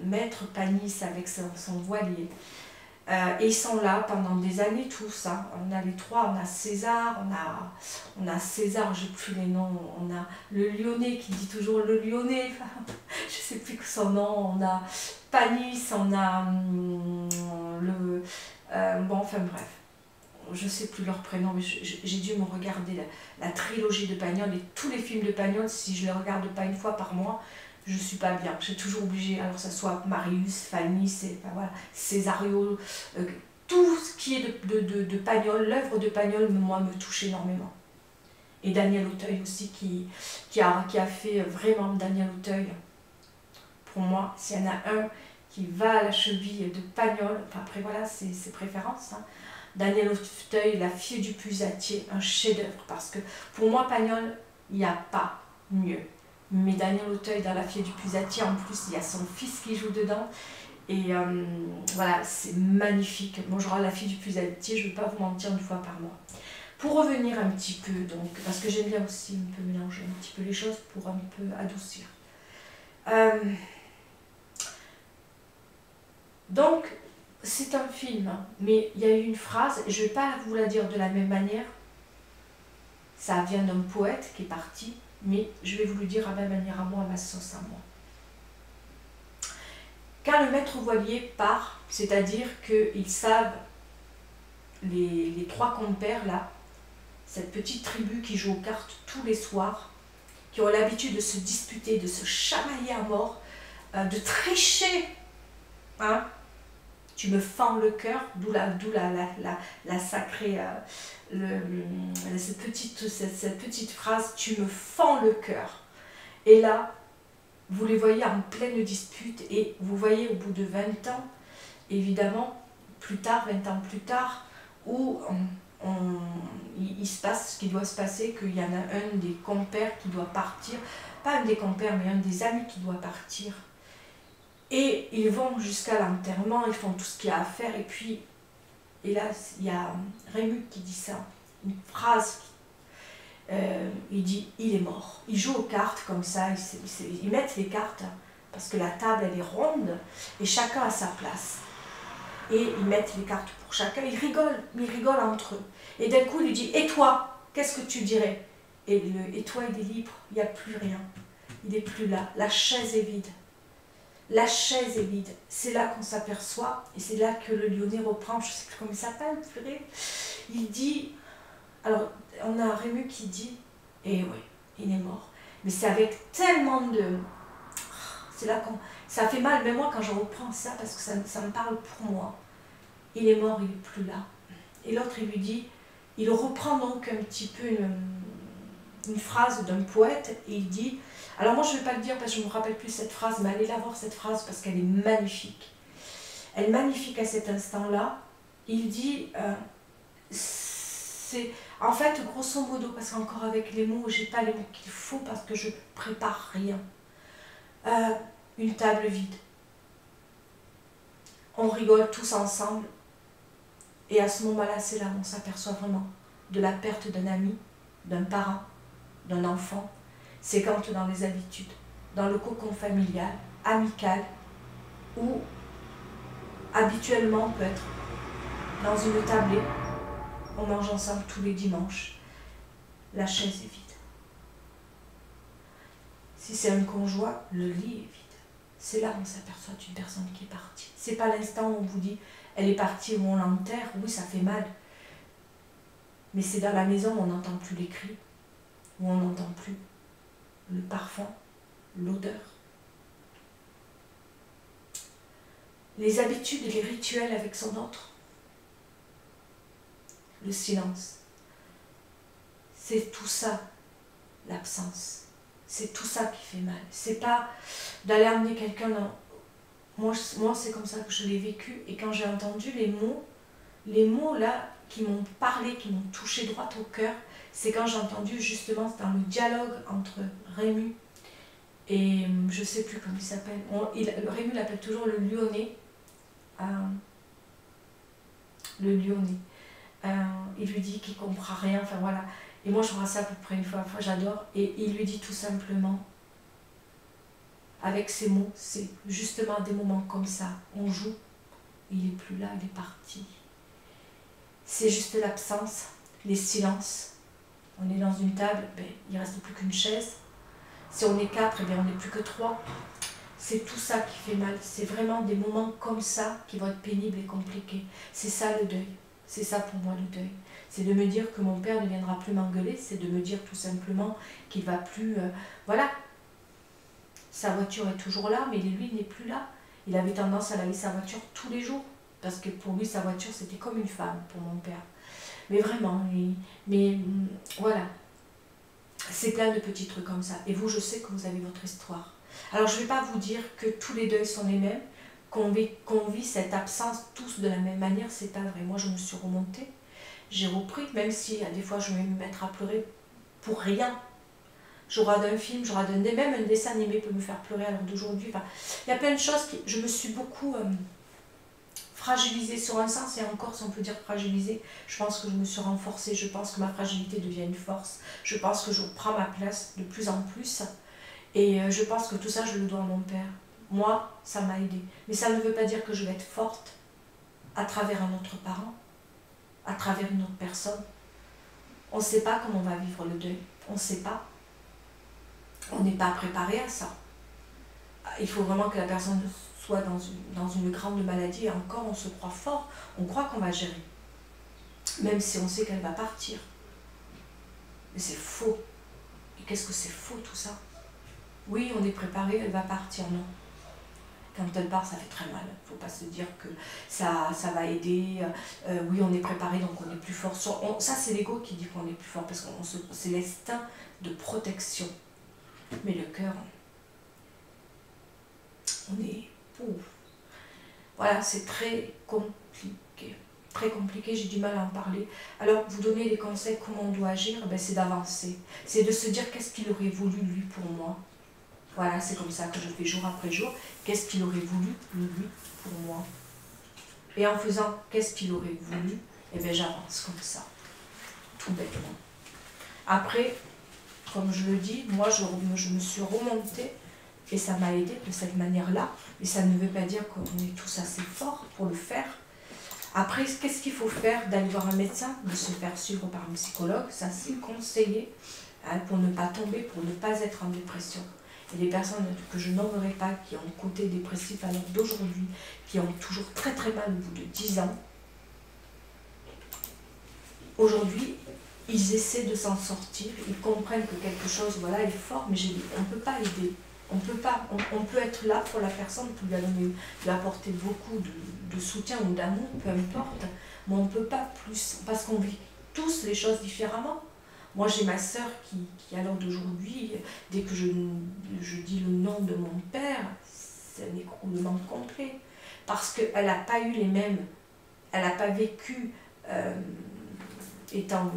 maître Panis avec son voilier. Et ils sont là pendant des années tous. Hein. On a les trois, on a César, on a César, j'ai plus les noms, on a le Lyonnais qui dit toujours le Lyonnais, je sais plus que son nom, on a Panis, on a bon, enfin bref, je sais plus leur prénom, mais j'ai dû me regarder la trilogie de Pagnol et tous les films de Pagnol, si je les regarde pas une fois par mois, je suis pas bien, j'ai toujours obligé, alors que ce soit Marius, Fanny, voilà, Césario, tout ce qui est de Pagnol, l'œuvre de Pagnol, moi, me touche énormément. Et Daniel Auteuil aussi, qui a fait vraiment Daniel Auteuil. Pour moi, s'il y en a un qui va à la cheville de Pagnol, enfin après voilà, c'est ses préférences. Hein. Daniel Auteuil, La fille du Pusatier, un chef-d'œuvre. Parce que pour moi, Pagnol, il n'y a pas mieux. Mais Daniel Auteuil, dans La fille du Pusatier, en plus, il y a son fils qui joue dedans. Et voilà, c'est magnifique. Moi, genre La fille du Pusatier, je ne vais pas vous mentir, 1 fois par mois. Pour revenir un petit peu, donc, parce que j'aime bien aussi un peu mélanger un petit peu les choses pour un peu adoucir. Donc, c'est un film, hein, mais il y a eu une phrase, je ne vais pas vous la dire de la même manière, ça vient d'un poète qui est parti, mais je vais vous le dire à ma manière à moi, à ma sauce à moi. Quand le maître voilier part, c'est-à-dire qu'ils savent, les 3 compères là, cette petite tribu qui joue aux cartes tous les soirs, qui ont l'habitude de se disputer, de se chamailler à mort, de tricher, hein. Tu me fends le cœur, d'où la sacrée, cette petite phrase, tu me fends le cœur. Et là, vous les voyez en pleine dispute et vous voyez au bout de 20 ans, évidemment, plus tard, 20 ans plus tard, où il se passe ce qui doit se passer, qu'il y en a un des compères qui doit partir, pas un des compères, mais un des amis qui doit partir. Et ils vont jusqu'à l'enterrement, ils font tout ce qu'il y a à faire, et puis, et là, il y a Rému qui dit ça, une phrase, il dit, il est mort. Ils jouent aux cartes comme ça, ils mettent les cartes, parce que la table, elle est ronde, et chacun a sa place. Et ils mettent les cartes pour chacun, ils rigolent entre eux. Et d'un coup, il lui dit, et toi, qu'est-ce que tu dirais? Et toi, il est libre, il n'y a plus rien, il n'est plus là, la chaise est vide. La chaise est vide, c'est là qu'on s'aperçoit, et c'est là que le Lyonnais reprend, je ne sais plus comment il s'appelle, purée. Il dit, alors on a Rému qui dit, et oui, il est mort. Mais c'est avec tellement de... C'est là qu'on... Ça fait mal, mais moi quand je reprends ça, parce que ça me parle pour moi. Il est mort, il n'est plus là. Et l'autre, il lui dit, il reprend donc un petit peu une phrase d'un poète, et il dit... Alors moi je ne vais pas le dire parce que je ne me rappelle plus cette phrase, mais allez la voir cette phrase parce qu'elle est magnifique. Elle est magnifique à cet instant-là. Il dit, c'est en fait grosso modo, parce qu'encore avec les mots, j'ai pas les mots qu'il faut parce que je prépare rien. Une table vide. On rigole tous ensemble. Et à ce moment-là, c'est là où on s'aperçoit vraiment de la perte d'un ami, d'un parent, d'un enfant. C'est quand dans les habitudes, dans le cocon familial, amical, ou habituellement on peut être dans une tablée, on mange ensemble tous les dimanches, la chaise est vide. Si c'est un conjoint, le lit est vide. C'est là où on s'aperçoit d'une personne qui est partie. C'est pas l'instant où on vous dit, elle est partie, où on l'enterre, oui ça fait mal. Mais c'est dans la maison où on n'entend plus les cris, où on n'entend plus le parfum, l'odeur. Les habitudes et les rituels avec son autre. Le silence. C'est tout ça, l'absence. C'est tout ça qui fait mal. C'est pas d'aller amener quelqu'un dans... Moi c'est comme ça que je l'ai vécu. Et quand j'ai entendu les mots là, qui m'ont parlé, qui m'ont touché droit au cœur, c'est quand j'ai entendu justement dans le dialogue entre Rému et je ne sais plus comment il s'appelle. Rému l'appelle toujours le Lyonnais. Le Lyonnais. Il lui dit qu'il ne comprend rien, enfin voilà. Et moi je vois ça à peu près une fois, j'adore. Et il lui dit tout simplement, avec ces mots, c'est justement des moments comme ça. On joue, il n'est plus là, il est parti. C'est juste l'absence, les silences. On est dans une table, ben, il ne reste plus qu'une chaise. Si on est 4, ben, on n'est plus que 3. C'est tout ça qui fait mal. C'est vraiment des moments comme ça qui vont être pénibles et compliqués. C'est ça le deuil. C'est ça pour moi le deuil. C'est de me dire que mon père ne viendra plus m'engueuler. C'est de me dire tout simplement qu'il ne va plus... voilà. Sa voiture est toujours là, mais lui, il n'est plus là. Il avait tendance à laver sa voiture tous les jours. Parce que pour lui, sa voiture, c'était comme une femme pour mon père. Mais vraiment, mais voilà. C'est plein de petits trucs comme ça. Et vous, je sais que vous avez votre histoire. Alors, je ne vais pas vous dire que tous les deuils sont les mêmes, qu'on vit cette absence tous de la même manière, c'est pas vrai. Moi, je me suis remontée, j'ai repris, même si des fois je vais me mettre à pleurer pour rien. Je regarde un film, je regarde même un dessin animé peut me faire pleurer à l'heure d'aujourd'hui. Enfin, il y a plein de choses qui... Je me suis beaucoup fragilisée sur un sens, et encore, si on peut dire fragilisée, je pense que je me suis renforcée, je pense que ma fragilité devient une force, je pense que je prends ma place de plus en plus, et je pense que tout ça, je le dois à mon père. Moi, ça m'a aidée. Mais ça ne veut pas dire que je vais être forte à travers un autre parent, à travers une autre personne. On ne sait pas comment on va vivre le deuil, on ne sait pas. On n'est pas préparé à ça. Il faut vraiment que la personne soit dans une grande maladie, et encore on se croit fort, on croit qu'on va gérer. Même si on sait qu'elle va partir. Mais c'est faux. Et qu'est-ce que c'est faux tout ça? Oui, on est préparé, elle va partir, non. Quand elle part, ça fait très mal. Il ne faut pas se dire que ça va aider. Oui, on est préparé, donc on est plus fort. Ça, c'est l'ego qui dit qu'on est plus fort, parce que c'est l'instinct de protection. Mais le cœur, on est pauvre. Voilà, c'est très compliqué. Très compliqué, j'ai du mal à en parler. Alors, vous donner des conseils, comment on doit agir, ben, c'est d'avancer. C'est de se dire qu'est-ce qu'il aurait voulu lui pour moi. Voilà, c'est comme ça que je fais jour après jour. Qu'est-ce qu'il aurait voulu, lui, pour moi? Et en faisant qu'est-ce qu'il aurait voulu, eh bien j'avance comme ça. Tout bêtement. Après, comme je le dis, moi je me suis remontée et ça m'a aidée de cette manière-là. Mais ça ne veut pas dire qu'on est tous assez forts pour le faire. Après, qu'est-ce qu'il faut faire? D'aller voir un médecin, de se faire suivre par un psychologue, ça c'est conseillé, hein, pour ne pas tomber, pour ne pas être en dépression. Et les personnes que je nommerai pas, qui ont un côté dépressif à l'heure d'aujourd'hui, qui ont toujours très très mal au bout de 10 ans, aujourd'hui, ils essaient de s'en sortir, ils comprennent que quelque chose, voilà, est fort, mais on ne peut pas aider. On peut être là pour la personne, pour lui apporter beaucoup de soutien ou d'amour, peu importe, mais on ne peut pas plus, parce qu'on vit tous les choses différemment. Moi, j'ai ma sœur qui à l'heure d'aujourd'hui, dès que je dis le nom de mon père, c'est un écroulement complet. Parce qu'elle n'a pas eu les mêmes, elle n'a pas vécu étant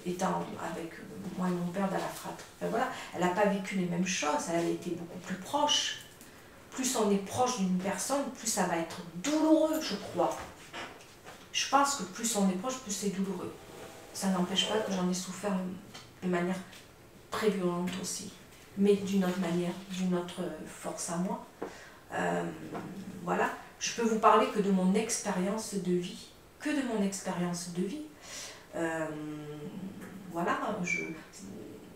avec moi et mon père dans la fratrie. Enfin, voilà, elle n'a pas vécu les mêmes choses, elle a été beaucoup plus proche. Plus on est proche d'une personne, plus ça va être douloureux, je crois. Je pense que plus on est proche, plus c'est douloureux. Ça n'empêche pas que j'en ai souffert de manière très violente aussi, mais d'une autre manière, d'une autre force à moi. Voilà, je peux vous parler que de mon expérience de vie, que de mon expérience de vie. Voilà,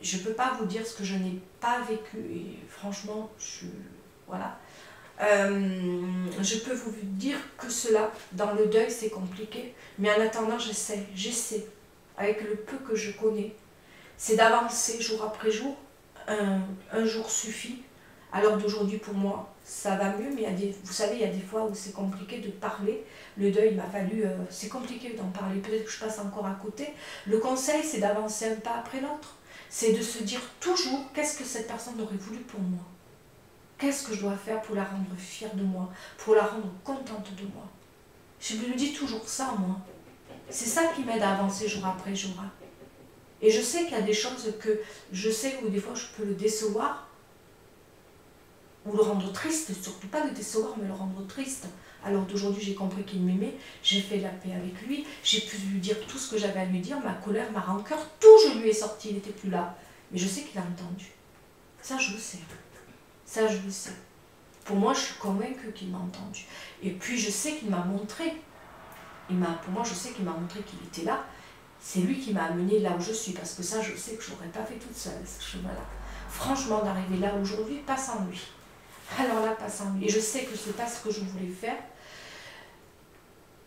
je ne peux pas vous dire ce que je n'ai pas vécu, et franchement, voilà. Je peux vous dire que cela, dans le deuil, c'est compliqué, mais en attendant, j'essaie, avec le peu que je connais, c'est d'avancer jour après jour. Un jour suffit. À l'heure d'aujourd'hui, pour moi, ça va mieux, mais vous savez, il y a des fois où c'est compliqué de parler. Le deuil, il m'a fallu, c'est compliqué d'en parler, peut-être que je passe encore à côté. Le conseil, c'est d'avancer un pas après l'autre. C'est de se dire toujours, qu'est-ce que cette personne aurait voulu pour moi? Qu'est-ce que je dois faire pour la rendre fière de moi, pour la rendre contente de moi? Je me dis toujours ça, moi. C'est ça qui m'aide à avancer jour après jour. Et je sais qu'il y a des choses que je sais où des fois je peux le décevoir, ou le rendre triste, surtout pas le décevoir, mais le rendre triste. Alors d'aujourd'hui, j'ai compris qu'il m'aimait, j'ai fait la paix avec lui, j'ai pu lui dire tout ce que j'avais à lui dire, ma colère, ma rancœur, tout je lui ai sorti, il n'était plus là. Mais je sais qu'il a entendu. Ça, je le sais. Ça, je le sais. Pour moi, je suis convaincue qu'il m'a entendu. Et puis, je sais qu'il m'a montré. Pour moi, je sais qu'il m'a montré qu'il était là. C'est lui qui m'a amené là où je suis, parce que ça, je sais que je n'aurais pas fait toute seule, ce chemin-là. Franchement, d'arriver là aujourd'hui, pas sans lui. Alors là, pas sans lui. Et je sais que ce n'est pas ce que je voulais faire,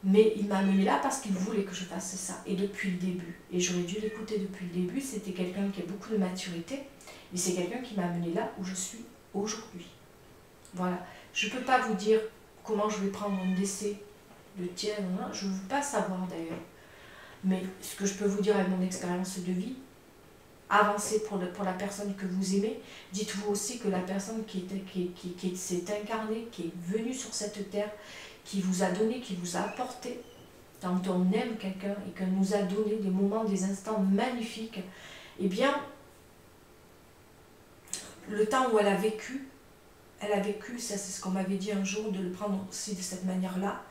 mais il m'a amené là parce qu'il voulait que je fasse ça. Et depuis le début, et j'aurais dû l'écouter depuis le début, c'était quelqu'un qui a beaucoup de maturité, mais c'est quelqu'un qui m'a amené là où je suis aujourd'hui. Voilà. Je ne peux pas vous dire comment je vais prendre mon décès, le tien, je ne veux pas savoir d'ailleurs. Mais ce que je peux vous dire avec mon expérience de vie, avancez pour la personne que vous aimez. Dites-vous aussi que la personne qui s'est incarnée, qui est venue sur cette terre, qui vous a donné, qui vous a apporté, quand on aime quelqu'un et qu'elle nous a donné des moments, des instants magnifiques, eh bien, le temps où elle a vécu, ça c'est ce qu'on m'avait dit un jour, de le prendre aussi de cette manière-là.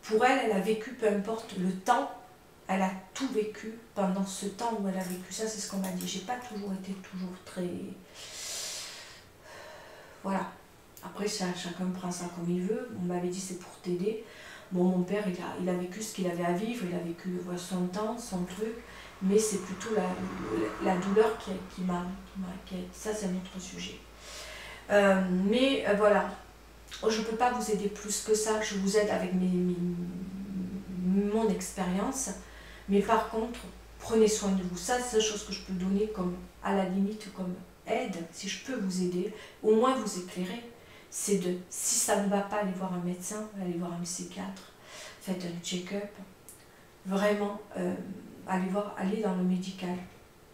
Pour elle, elle a vécu, peu importe le temps, elle a tout vécu pendant ce temps où elle a vécu. Ça c'est ce qu'on m'a dit. J'ai pas toujours été très... Voilà. Après, chacun prend ça comme il veut. On m'avait dit c'est pour t'aider. Bon, mon père, il a vécu ce qu'il avait à vivre, il a vécu son temps, son truc, mais c'est plutôt la douleur qui m'a... Ça, c'est un autre sujet. Voilà, je ne peux pas vous aider plus que ça, je vous aide avec mon expérience, mais par contre, prenez soin de vous. Ça, c'est la chose que je peux donner comme, à la limite, comme aide, si je peux vous aider, au moins vous éclairer. C'est si ça ne va pas, aller voir un médecin, aller voir un psychiatre, faites un check-up, vraiment, allez dans le médical.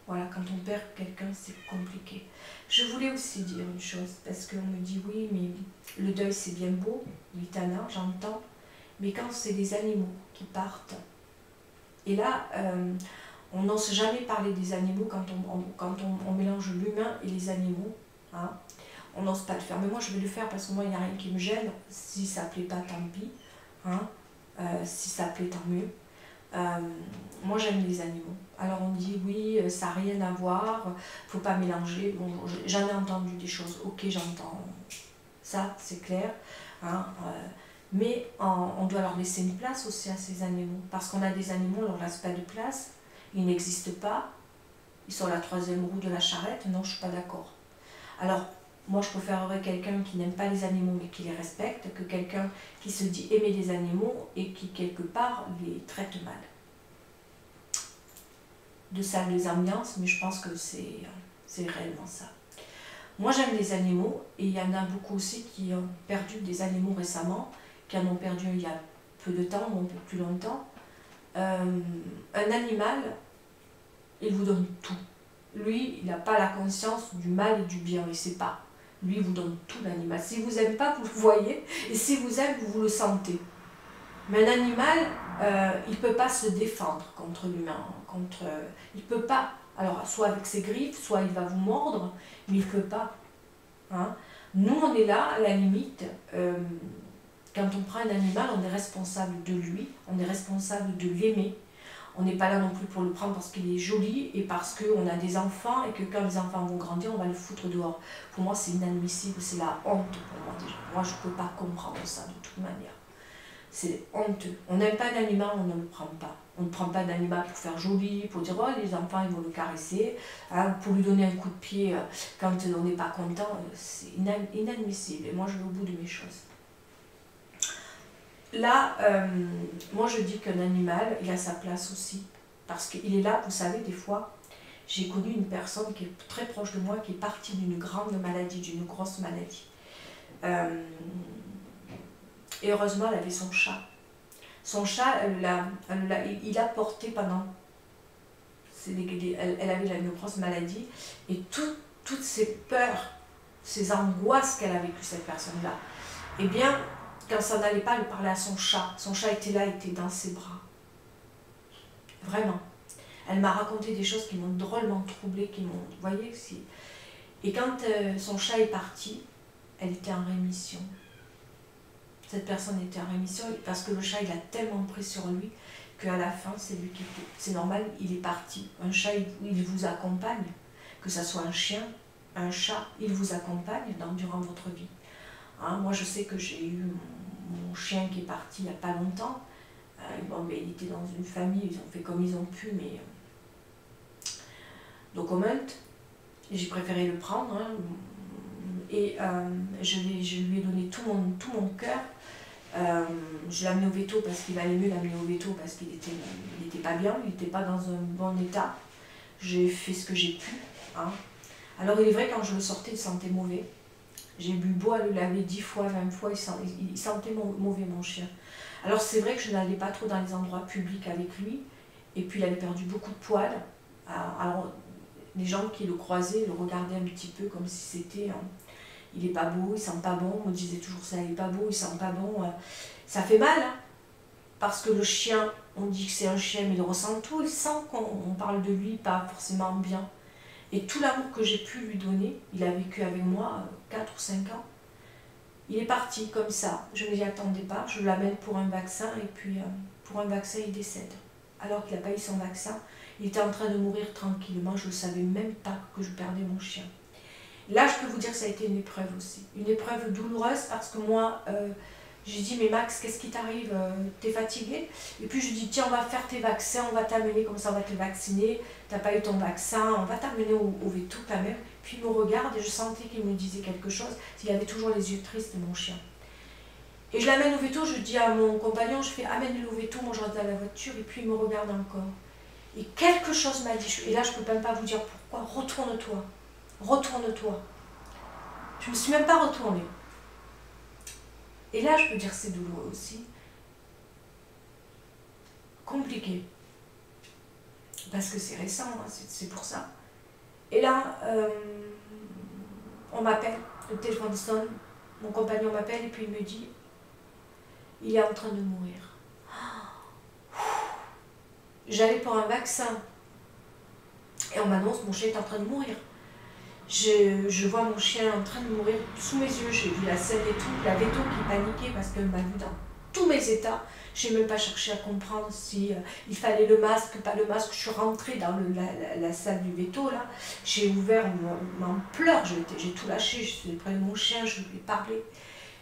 Voilà, quand on perd quelqu'un, c'est compliqué. Je voulais aussi dire une chose, parce qu'on me dit, oui, mais le deuil c'est bien beau, Litana, j'entends, mais quand c'est des animaux qui partent, et là, on n'ose jamais parler des animaux quand on mélange l'humain et les animaux, hein. On n'ose pas le faire, mais moi je vais le faire parce que moi il n'y a rien qui me gêne. Si ça ne plaît pas, tant pis, hein. Si ça plaît, tant mieux. Moi j'aime les animaux. Alors on dit oui, ça n'a rien à voir, faut pas mélanger. Bon, j'en ai entendu des choses, ok, j'entends ça, c'est clair, hein. Mais on doit leur laisser une place aussi à ces animaux, parce qu'on a des animaux, on leur laisse pas de place, ils n'existent pas, ils sont la troisième roue de la charrette. Non, je suis pas d'accord. Alors moi je préférerais quelqu'un qui n'aime pas les animaux mais qui les respecte, que quelqu'un qui se dit aimer les animaux et qui quelque part les traite mal. De ça les ambiances, mais je pense que c'est réellement ça. Moi j'aime les animaux, et il y en a beaucoup aussi qui ont perdu des animaux récemment, qui en ont perdu il y a peu de temps ou un peu plus longtemps. Un animal, il vous donne tout. Lui, il n'a pas la conscience du mal et du bien, il ne sait pas. Lui, il vous donne tout, l'animal. Si vous n'aimez pas, vous le voyez, et si vous aimez, vous le sentez. Mais un animal, il ne peut pas se défendre contre l'humain. Il ne peut pas. Alors, soit avec ses griffes, soit il va vous mordre, mais il ne peut pas. Hein? Nous, on est là, à la limite, quand on prend un animal, on est responsable de lui, on est responsable de l'aimer. On n'est pas là non plus pour le prendre parce qu'il est joli et parce qu'on a des enfants et que quand les enfants vont grandir, on va le foutre dehors. Pour moi, c'est inadmissible, c'est la honte pour moi déjà. Moi, je ne peux pas comprendre ça de toute manière. C'est honteux. On n'aime pas d'animal, on ne le prend pas. On ne prend pas d'animal pour faire joli, pour dire oh les enfants ils vont le caresser, hein, pour lui donner un coup de pied quand on n'est pas content. C'est inadmissible et moi je vais au bout de mes choses. Là, moi je dis qu'un animal, il a sa place aussi. Parce qu'il est là, vous savez, des fois, j'ai connu une personne qui est très proche de moi, qui est partie d'une grande maladie, d'une grosse maladie. Et heureusement, elle avait son chat. Son chat, il a porté pendant... Elle avait une grosse maladie. Et toutes ces peurs, ces angoisses qu'elle a vécues, cette personne-là, eh bien... Quand ça n'allait pas, elle parlait à son chat était là, il était dans ses bras. Vraiment. Elle m'a raconté des choses qui m'ont drôlement troublée, qui m'ont... Vous voyez, et quand son chat est parti, elle était en rémission. Cette personne était en rémission parce que le chat, il a tellement pris sur lui qu'à la fin, c'est lui qui était... C'est normal, il est parti. Un chat, il vous accompagne. Que ça soit un chien, un chat, il vous accompagne durant votre vie. Hein, moi, je sais que j'ai eu mon chien qui est parti il n'y a pas longtemps. Bon, il était dans une famille, ils ont fait comme ils ont pu, mais... document. J'ai préféré le prendre. Hein, et je lui ai donné tout mon cœur. Je l'ai amené au veto parce qu'il valait mieux l'amener au veto parce qu'il n'était pas bien, il n'était pas dans un bon état. J'ai fait ce que j'ai pu. Hein. Alors, il est vrai, quand je le sortais, il sentait mauvais. J'ai bu beau à le laver 10 fois, 20 fois, il sentait mauvais mon chien. Alors c'est vrai que je n'allais pas trop dans les endroits publics avec lui, et puis il avait perdu beaucoup de poils. Alors Les gens qui le croisaient le regardaient un petit peu comme si c'était... il est pas beau, il sent pas bon. On me disait toujours ça, il est pas beau, il sent pas bon. Ça fait mal, hein, parce que le chien, on dit que c'est un chien, mais il ressent tout. Il sent qu'on parle de lui pas forcément bien. Et tout l'amour que j'ai pu lui donner, il a vécu avec moi 4 ou 5 ans. Il est parti comme ça, je ne m'y attendais pas, je l'amène pour un vaccin et puis pour un vaccin il décède. Alors qu'il n'a pas eu son vaccin, il était en train de mourir tranquillement, je ne savais même pas que je perdais mon chien. Là je peux vous dire que ça a été une épreuve aussi, une épreuve douloureuse parce que moi j'ai dit mais Max qu'est-ce qui t'arrive, t'es fatigué? Et puis je dis tiens on va faire tes vaccins, on va t'amener comme ça, on va te vacciner, t'as pas eu ton vaccin, on va t'amener au veto quand même. Puis il me regarde et je sentais qu'il me disait quelque chose, il avait toujours les yeux tristes mon chien. Et je l'amène au veto, je dis à mon compagnon, je fais amène-le au veto, moi je rentre dans la voiture et puis il me regarde encore. Et quelque chose m'a dit, et là je peux même pas vous dire pourquoi, retourne-toi, retourne-toi. Je me suis même pas retournée. Et là, je peux dire que c'est douloureux aussi. Compliqué. Parce que c'est récent, hein, c'est pour ça. Et là, on m'appelle, le téléphone sonne, mon compagnon m'appelle et puis il me dit, il est en train de mourir. J'allais pour un vaccin. Et on m'annonce, mon chien est en train de mourir. Je vois mon chien en train de mourir sous mes yeux, j'ai vu la scène et tout, la veto qui paniquait parce qu'elle m'a vu dans tous mes états. Je n'ai même pas cherché à comprendre si il fallait le masque, pas le masque. Je suis rentrée dans la salle du veto, là. J'ai ouvert mon pleurs, j'ai tout lâché, je suis près de mon chien, je lui ai parlé.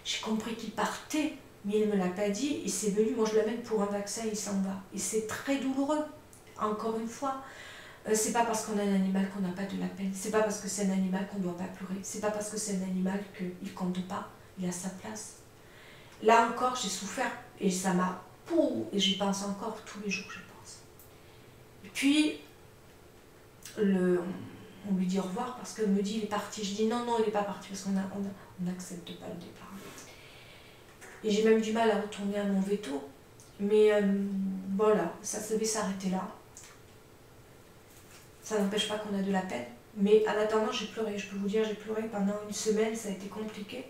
J'ai compris qu'il partait, mais il ne me l'a pas dit, il s'est venu, moi je l'amène pour un vaccin, il s'en va. Et c'est très douloureux, encore une fois. C'est pas parce qu'on a un animal qu'on n'a pas de la peine, c'est pas parce que c'est un animal qu'on ne doit pas pleurer, c'est pas parce que c'est un animal qu'il compte pas, il a sa place. Là encore, j'ai souffert et ça m'a... Et j'y pense encore tous les jours, je pense. Et puis, on lui dit au revoir parce qu'elle me dit il est parti. Je dis non, non, il n'est pas parti parce qu'on n'accepte pas le départ. Et j'ai même du mal à retourner à mon veto. Mais voilà, ça devait s'arrêter là. Ça n'empêche pas qu'on a de la peine. Mais en attendant, j'ai pleuré. Je peux vous dire, j'ai pleuré pendant une semaine, ça a été compliqué.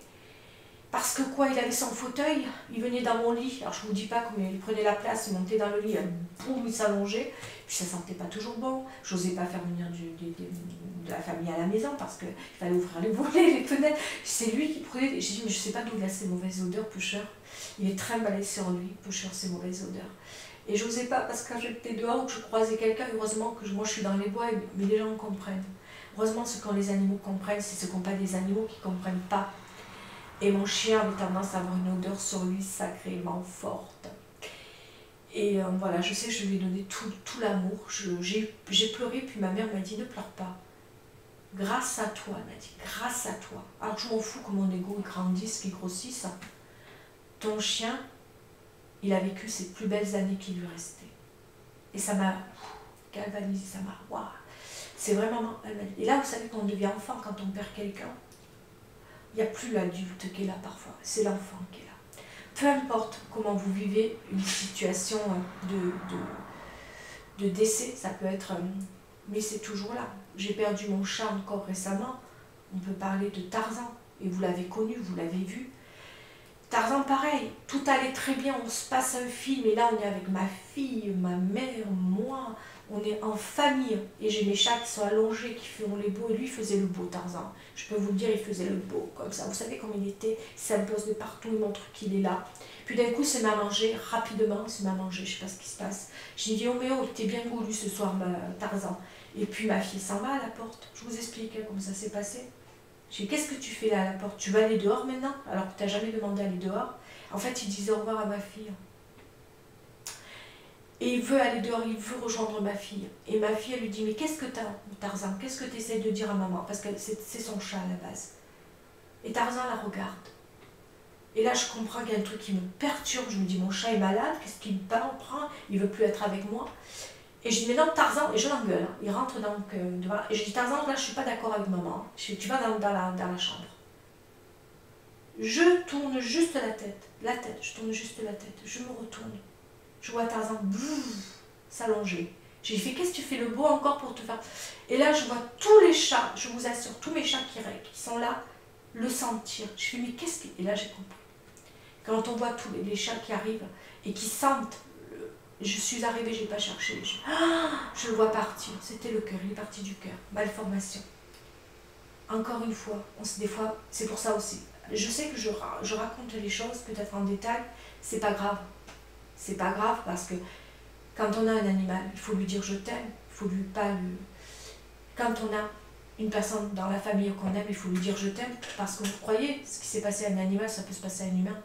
Parce que quoi, il avait son fauteuil, il venait dans mon lit. Alors je ne vous dis pas comment il prenait la place, il montait dans le lit, boum, il s'allongeait. Puis ça sentait pas toujours bon. J'osais pas faire venir de la famille à la maison parce qu'il fallait ouvrir les volets, les fenêtres. C'est lui qui prenait. J'ai dit, mais je sais pas d'où il a ces mauvaises odeurs, Pusher. Il est très balai sur lui, Pusher, ces mauvaises odeurs. Et j'osais pas parce que quand j'étais dehors ou que je croisais quelqu'un, heureusement que moi je suis dans les bois, mais les gens comprennent. Heureusement, ce quand les animaux comprennent, c'est ce qu'on pas des animaux qui comprennent pas. Et mon chien avait tendance à avoir une odeur sur lui sacrément forte. Et voilà, je sais, je lui ai donné tout l'amour. J'ai pleuré, puis ma mère m'a dit, ne pleure pas. Grâce à toi, elle m'a dit, grâce à toi. Alors je m'en fous que mon ego grandisse, qu'il grossisse. Ton chien, il a vécu ses plus belles années qui lui restaient. Et ça m'a galvanisé, ça m'a... Waouh. C'est vraiment... Et là, vous savez, quand on devient enfant, quand on perd quelqu'un, il n'y a plus l'adulte qui est là parfois, c'est l'enfant qui est là. Peu importe comment vous vivez une situation de décès, ça peut être... mais c'est toujours là. J'ai perdu mon chat encore récemment. On peut parler de Tarzan. Et vous l'avez connu, vous l'avez vu. Tarzan, pareil. Tout allait très bien. On se passe un film. Et là, on est avec ma fille, ma mère, moi. On est en famille. Et j'ai mes chats qui sont allongés, qui font les beaux. Et lui, il faisait le beau, Tarzan. Je peux vous le dire, il faisait le beau. Comme ça. Vous savez comment il était. Il s'impose de partout. Il montre qu'il est là. Puis d'un coup, il se met à manger. Rapidement, il se met à manger. Je ne sais pas ce qui se passe. J'ai dit, oh, mais oh, t'es bien goulu ce soir, Tarzan. Et puis ma fille s'en va à la porte. Je vous explique comment ça s'est passé. J'ai dit, qu'est-ce que tu fais là à la porte? Tu vas aller dehors maintenant? Alors que tu n'as jamais demandé à aller dehors. En fait, il disait au revoir à ma fille. Et il veut aller dehors, il veut rejoindre ma fille. Et ma fille, elle lui dit, mais qu'est-ce que t'as, Tarzan? Qu'est-ce que tu essaies de dire à maman? Parce que c'est son chat à la base. Et Tarzan la regarde. Et là, je comprends qu'il y a un truc qui me perturbe. Je me dis, mon chat est malade, qu'est-ce qu'il prend? Il ne veut plus être avec moi. Et je dis, mais non, Tarzan, et je l'engueule. Il rentre donc devant. Et je dis, Tarzan, là, je ne suis pas d'accord avec maman. Je dis, tu vas dans la chambre. Je tourne juste la tête, je tourne juste la tête. Je me retourne. Je vois Tarzan s'allonger. J'ai fait, qu'est-ce que tu fais le beau encore pour te faire... Et là, je vois tous les chats, je vous assure, tous mes chats qui sont là, le sentir. Je fais, mais qu'est-ce que... Et là, j'ai compris. Quand on voit tous les chats qui arrivent et qui sentent, je suis arrivée, je n'ai pas cherché, je le vois partir. C'était le cœur, il est parti du cœur. Malformation. Encore une fois, des fois, c'est pour ça aussi. Je sais que je raconte les choses peut-être en détail, c'est pas grave. C'est pas grave parce que quand on a un animal, il faut lui dire je t'aime, il faut lui pas lui... Quand on a une personne dans la famille qu'on aime, il faut lui dire je t'aime, parce que vous croyez, ce qui s'est passé à un animal, ça peut se passer à un humain.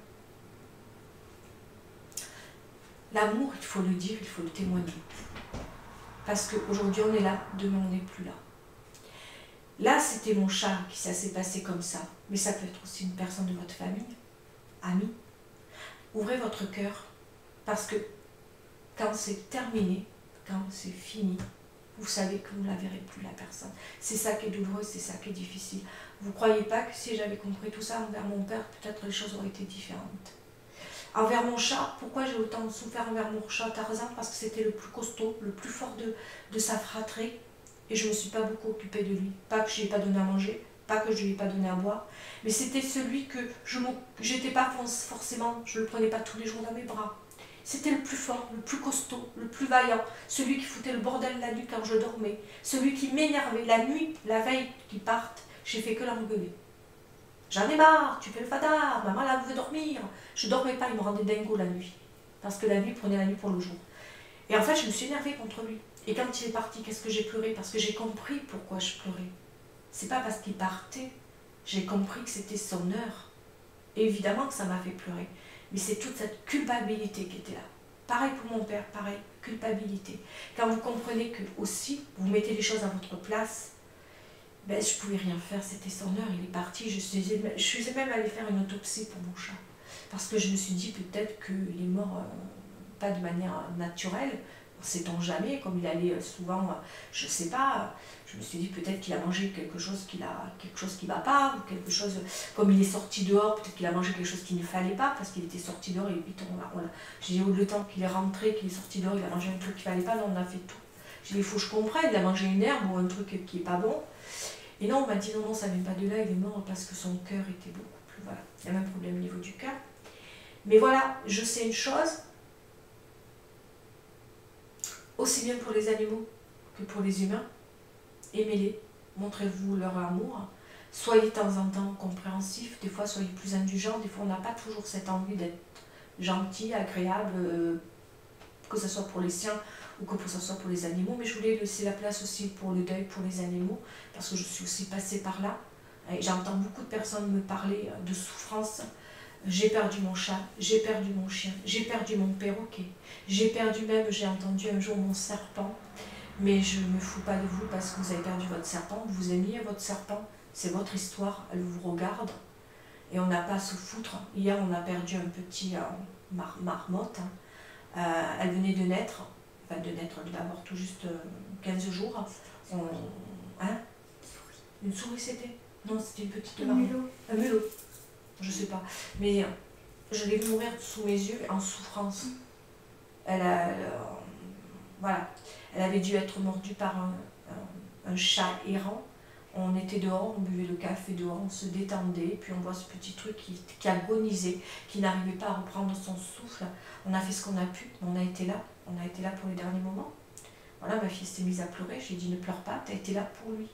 L'amour, il faut le dire, il faut le témoigner. Parce qu'aujourd'hui, on est là, demain, on n'est plus là. Là, c'était mon chat qui ça s'est passé comme ça. Mais ça peut être aussi une personne de votre famille, amie. Ouvrez votre cœur, parce que quand c'est terminé, quand c'est fini, vous savez que vous ne la verrez plus, la personne. C'est ça qui est douloureux, c'est ça qui est difficile. Vous ne croyez pas que si j'avais compris tout ça envers mon père, peut-être les choses auraient été différentes. Envers mon chat, pourquoi j'ai autant souffert envers mon chat Tarzan? Parce que c'était le plus costaud, le plus fort de sa fratrie. Et je ne me suis pas beaucoup occupée de lui. Pas que je lui ai pas donné à manger, pas que je lui ai pas donné à boire, mais c'était celui que j'étais pas forcément, je le prenais pas tous les jours dans mes bras. C'était le plus fort, le plus costaud, le plus vaillant, celui qui foutait le bordel la nuit quand je dormais, celui qui m'énervait la nuit, la veille qu'ils partent, j'ai fait que l'engueuler. J'en ai marre, tu fais le fadard, maman là veut dormir. Je dormais pas, il me rendait dingo la nuit. Parce que la nuit prenait la nuit pour le jour. Et en fait, je me suis énervée contre lui. Et quand il est parti, qu'est-ce que j'ai pleuré? Parce que j'ai compris pourquoi je pleurais. C'est pas parce qu'il partait, j'ai compris que c'était son heure. Et évidemment que ça m'a fait pleurer. Mais c'est toute cette culpabilité qui était là. Pareil pour mon père, pareil, culpabilité. Quand vous comprenez que aussi, vous mettez les choses à votre place, ben, je ne pouvais rien faire, c'était son heure, il est parti. Je suis même allée faire une autopsie pour mon chat. Parce que je me suis dit peut-être qu'il est mort, pas de manière naturelle, sait-on jamais, comme il allait souvent, je ne sais pas, je me suis dit peut-être qu'il a mangé quelque chose qui ne va pas, ou quelque chose, comme il est sorti dehors, peut-être qu'il a mangé quelque chose qu'il ne fallait pas, parce qu'il était sorti dehors, et vite, j'ai dit, le temps qu'il est rentré, qu'il est sorti dehors, il a mangé un truc qu'il ne fallait pas, non, on a fait tout. J'ai dit, il faut que je comprenne, il a mangé une herbe ou un truc qui n'est pas bon. Et non, on m'a dit, non, ça ne vient pas de là, il est mort parce que son cœur était beaucoup plus, voilà, il y a même un problème au niveau du cœur. Mais voilà, je sais une chose, aussi bien pour les animaux que pour les humains, aimez-les, montrez-vous leur amour, soyez de temps en temps compréhensifs, des fois soyez plus indulgents, des fois on n'a pas toujours cette envie d'être gentil, agréable, que ce soit pour les siens ou que ce soit pour les animaux, mais je voulais laisser la place aussi pour le deuil, pour les animaux, parce que je suis aussi passée par là, et j'entends beaucoup de personnes me parler de souffrance. J'ai perdu mon chat, j'ai perdu mon chien, j'ai perdu mon perroquet, j'ai perdu même, j'ai entendu un jour mon serpent, mais je ne me fous pas de vous parce que vous avez perdu votre serpent, vous aimiez votre serpent, c'est votre histoire, elle vous regarde, et on n'a pas à se foutre. Hier on a perdu un petit marmotte, elle venait de naître, elle devait avoir tout juste 15 jours, une souris c'était? Non, c'était une petite marmotte. Un mulot. Je sais pas, mais je l'ai vu mourir sous mes yeux en souffrance. Voilà, elle avait dû être mordue par un chat errant. On était dehors, on buvait le café dehors, on se détendait, puis on voit ce petit truc qui agonisait, qui n'arrivait pas à reprendre son souffle. On a fait ce qu'on a pu, on a été là pour les derniers moments. Voilà, ma fille s'est mise à pleurer, j'ai dit ne pleure pas, tu as été là pour lui.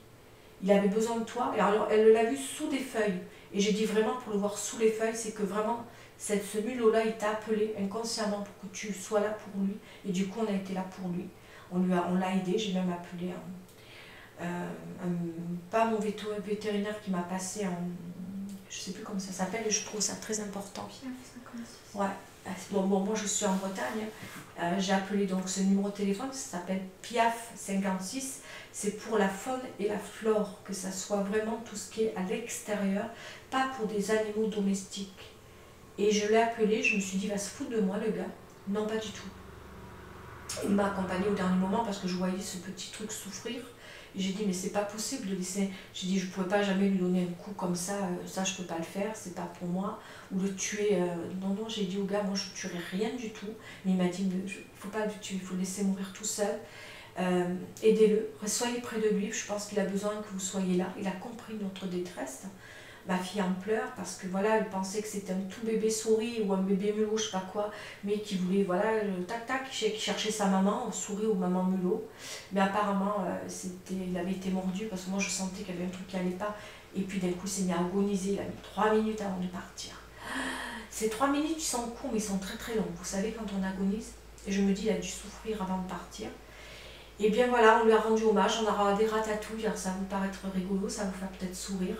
Il avait besoin de toi, et alors elle l'a vu sous des feuilles. Et j'ai dit vraiment pour le voir sous les feuilles, c'est que vraiment, ce mulot-là, il t'a appelé inconsciemment pour que tu sois là pour lui. Et du coup, on a été là pour lui. On l'a aidé, j'ai même appelé pas mon vétérinaire qui m'a passé je sais plus comment ça s'appelle, et je trouve ça très important. Ouais. Bon, moi je suis en Bretagne, j'ai appelé donc ce numéro de téléphone, ça s'appelle PIAF 56, c'est pour la faune et la flore, que ça soit vraiment tout ce qui est à l'extérieur, pas pour des animaux domestiques. Et je l'ai appelé, je me suis dit, il va se foutre de moi le gars. Non, pas du tout. Il m'a accompagné au dernier moment parce que je voyais ce petit truc souffrir. Et j'ai dit, mais c'est pas possible de laisser... J'ai dit, je ne pourrais pas jamais lui donner un coup comme ça, ça je peux pas le faire, c'est pas pour moi. Ou le tuer... Non, j'ai dit au gars, moi je ne tuerai rien du tout. Mais il m'a dit, il ne faut pas le tuer, il faut le laisser mourir tout seul. Aidez-le, soyez près de lui, je pense qu'il a besoin que vous soyez là. Il a compris notre détresse. Ma fille en pleure parce que voilà, elle pensait que c'était un tout bébé souris ou un bébé mulot, je sais pas quoi, mais qui voulait, voilà, tac tac, qui cherchait sa maman, souris ou maman mulot. Mais apparemment, il avait été mordu parce que moi je sentais qu'il y avait un truc qui allait pas. Et puis d'un coup, il s'est mis à agoniser, il a mis 3 minutes avant de partir. Ces 3 minutes, ils sont courts, mais ils sont très très longs. Vous savez, quand on agonise, et je me dis, il a dû souffrir avant de partir. Et bien voilà, on lui a rendu hommage, on a des ratatouilles, alors ça va vous paraître rigolo, ça va vous faire peut-être sourire.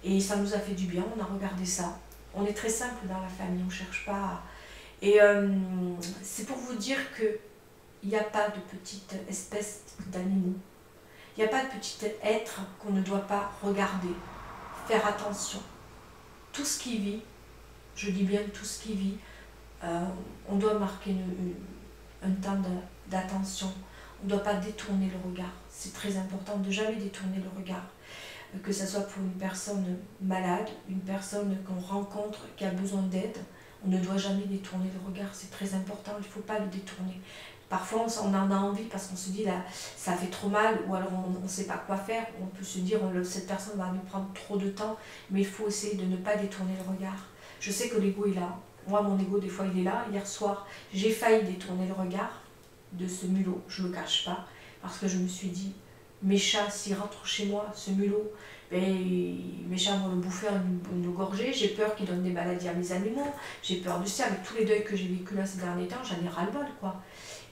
Et ça nous a fait du bien, on a regardé ça. On est très simple dans la famille, on ne cherche pas à... Et c'est pour vous dire qu'il n'y a pas de petite espèce d'animaux. Il n'y a pas de petit être qu'on ne doit pas regarder, faire attention. Tout ce qui vit, je dis bien tout ce qui vit, on doit marquer un temps d'attention. On ne doit pas détourner le regard. C'est très important de jamais détourner le regard. Que ce soit pour une personne malade, une personne qu'on rencontre qui a besoin d'aide, on ne doit jamais détourner le regard, c'est très important, il ne faut pas le détourner. Parfois on en a envie parce qu'on se dit là, ça fait trop mal, ou alors on ne sait pas quoi faire, on peut se dire cette personne va nous prendre trop de temps, mais il faut essayer de ne pas détourner le regard. Je sais que l'ego est là, moi mon ego des fois il est là. Hier soir j'ai failli détourner le regard de ce mulot, je ne le cache pas, parce que je me suis dit, mes chats, s'ils rentrent chez moi, ce mulot, mes chats vont le bouffer, le gorger, j'ai peur qu'ils donnent des maladies à mes animaux, j'ai peur de ça, avec tous les deuils que j'ai vécu là ces derniers temps, j'en ai ras-le-bol, quoi.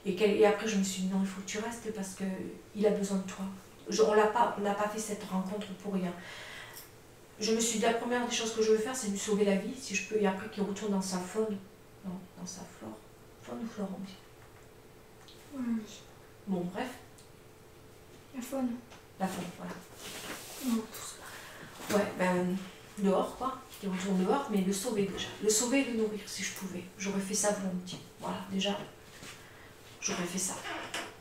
Et après, je me suis dit, non, il faut que tu restes parce qu'il a besoin de toi. On n'a pas fait cette rencontre pour rien. Je me suis dit, la première des choses que je veux faire, c'est lui sauver la vie, si je peux, et après qu'il retourne dans sa faune, non, dans sa flore, faune ou flore, on dit. Oui. Bon, bref. La faune. La faune, voilà. Non. Ouais, ben, dehors, quoi. Il retourne dehors, mais le sauver déjà. Le sauver et le nourrir, si je pouvais. J'aurais fait ça volontiers. Voilà, déjà, j'aurais fait ça.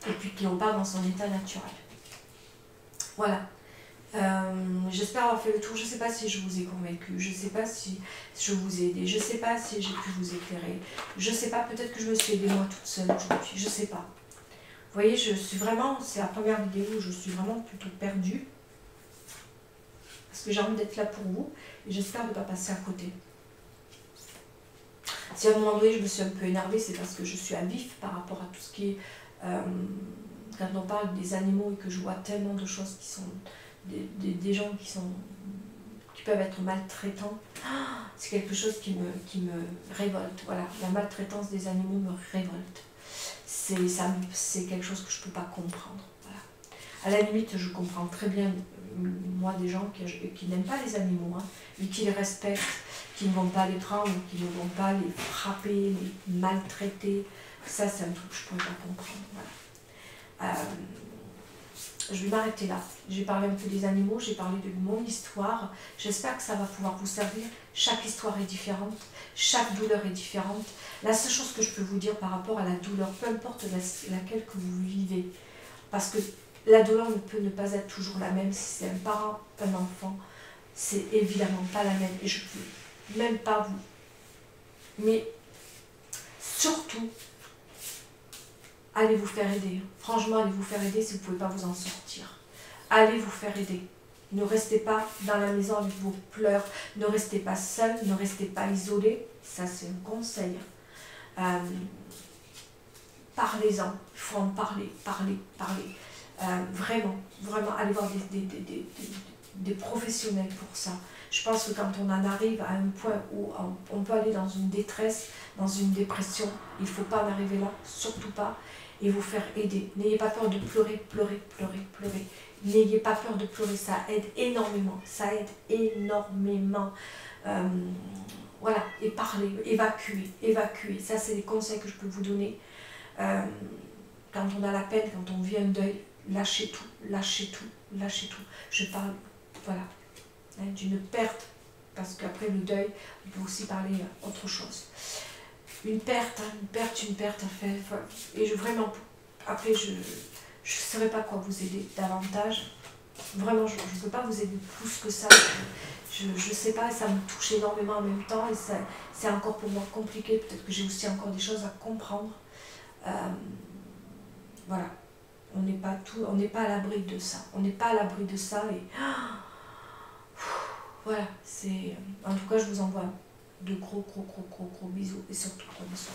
Et puis qu'il repart dans son état naturel. Voilà. J'espère avoir fait le tour. Je ne sais pas si je vous ai convaincu. Je ne sais pas si je vous ai aidé. Je ne sais pas si j'ai pu vous éclairer. Je ne sais pas, peut-être que je me suis aidée moi toute seule aujourd'hui. Je ne sais pas. Vous voyez, je suis vraiment, c'est la première vidéo où je suis vraiment plutôt perdue. Parce que j'ai envie d'être là pour vous. Et j'espère ne pas passer à côté. Si à un moment donné je me suis un peu énervée, c'est parce que je suis à vif par rapport à tout ce qui est... quand on parle des animaux et que je vois tellement de choses qui sont... Des gens qui peuvent être maltraitants, c'est quelque chose qui me révolte. Voilà, la maltraitance des animaux me révolte. C'est quelque chose que je ne peux pas comprendre. Voilà. À la limite, je comprends très bien, moi, des gens qui n'aiment pas les animaux, hein, mais qui les respectent, qui ne vont pas les prendre, qui ne vont pas les frapper, les maltraiter. Ça, c'est un truc que je ne pourrais pas comprendre. Voilà. Je vais m'arrêter là. J'ai parlé un peu des animaux, j'ai parlé de mon histoire. J'espère que ça va pouvoir vous servir. Chaque histoire est différente, chaque douleur est différente. La seule chose que je peux vous dire par rapport à la douleur, peu importe laquelle que vous vivez, parce que la douleur ne peut ne pas être toujours la même si c'est un parent, un enfant, c'est évidemment pas la même. Et je ne peux même pas vous. Mais surtout, allez vous faire aider. Franchement, allez vous faire aider si vous ne pouvez pas vous en sortir. Allez vous faire aider. Ne restez pas dans la maison avec vos pleurs. Ne restez pas seul. Ne restez pas isolé. Ça, c'est un conseil. Parlez-en. Il faut en parler. Vraiment, allez voir des professionnels pour ça. Je pense que quand on en arrive à un point où on peut aller dans une détresse, dans une dépression, il ne faut pas en arriver là, surtout pas, et vous faire aider. N'ayez pas peur de pleurer. N'ayez pas peur de pleurer, ça aide énormément. Voilà, et parler, évacuer. Ça, c'est les conseils que je peux vous donner. Quand on a la peine, quand on vit un deuil, lâchez tout. Je parle, voilà, d'une perte, parce qu'après le deuil, on peut aussi parler autre chose. Une perte, et vraiment, après, je ne saurais pas quoi vous aider davantage. Vraiment, je ne peux pas vous aider plus que ça. Je ne sais pas, ça me touche énormément en même temps, et c'est encore pour moi compliqué. Peut-être que j'ai aussi encore des choses à comprendre. Voilà. On n'est pas tout, on n'est pas à l'abri de ça. On n'est pas à l'abri de ça et voilà, c'est. En tout cas, je vous envoie de gros bisous et surtout prenez soin.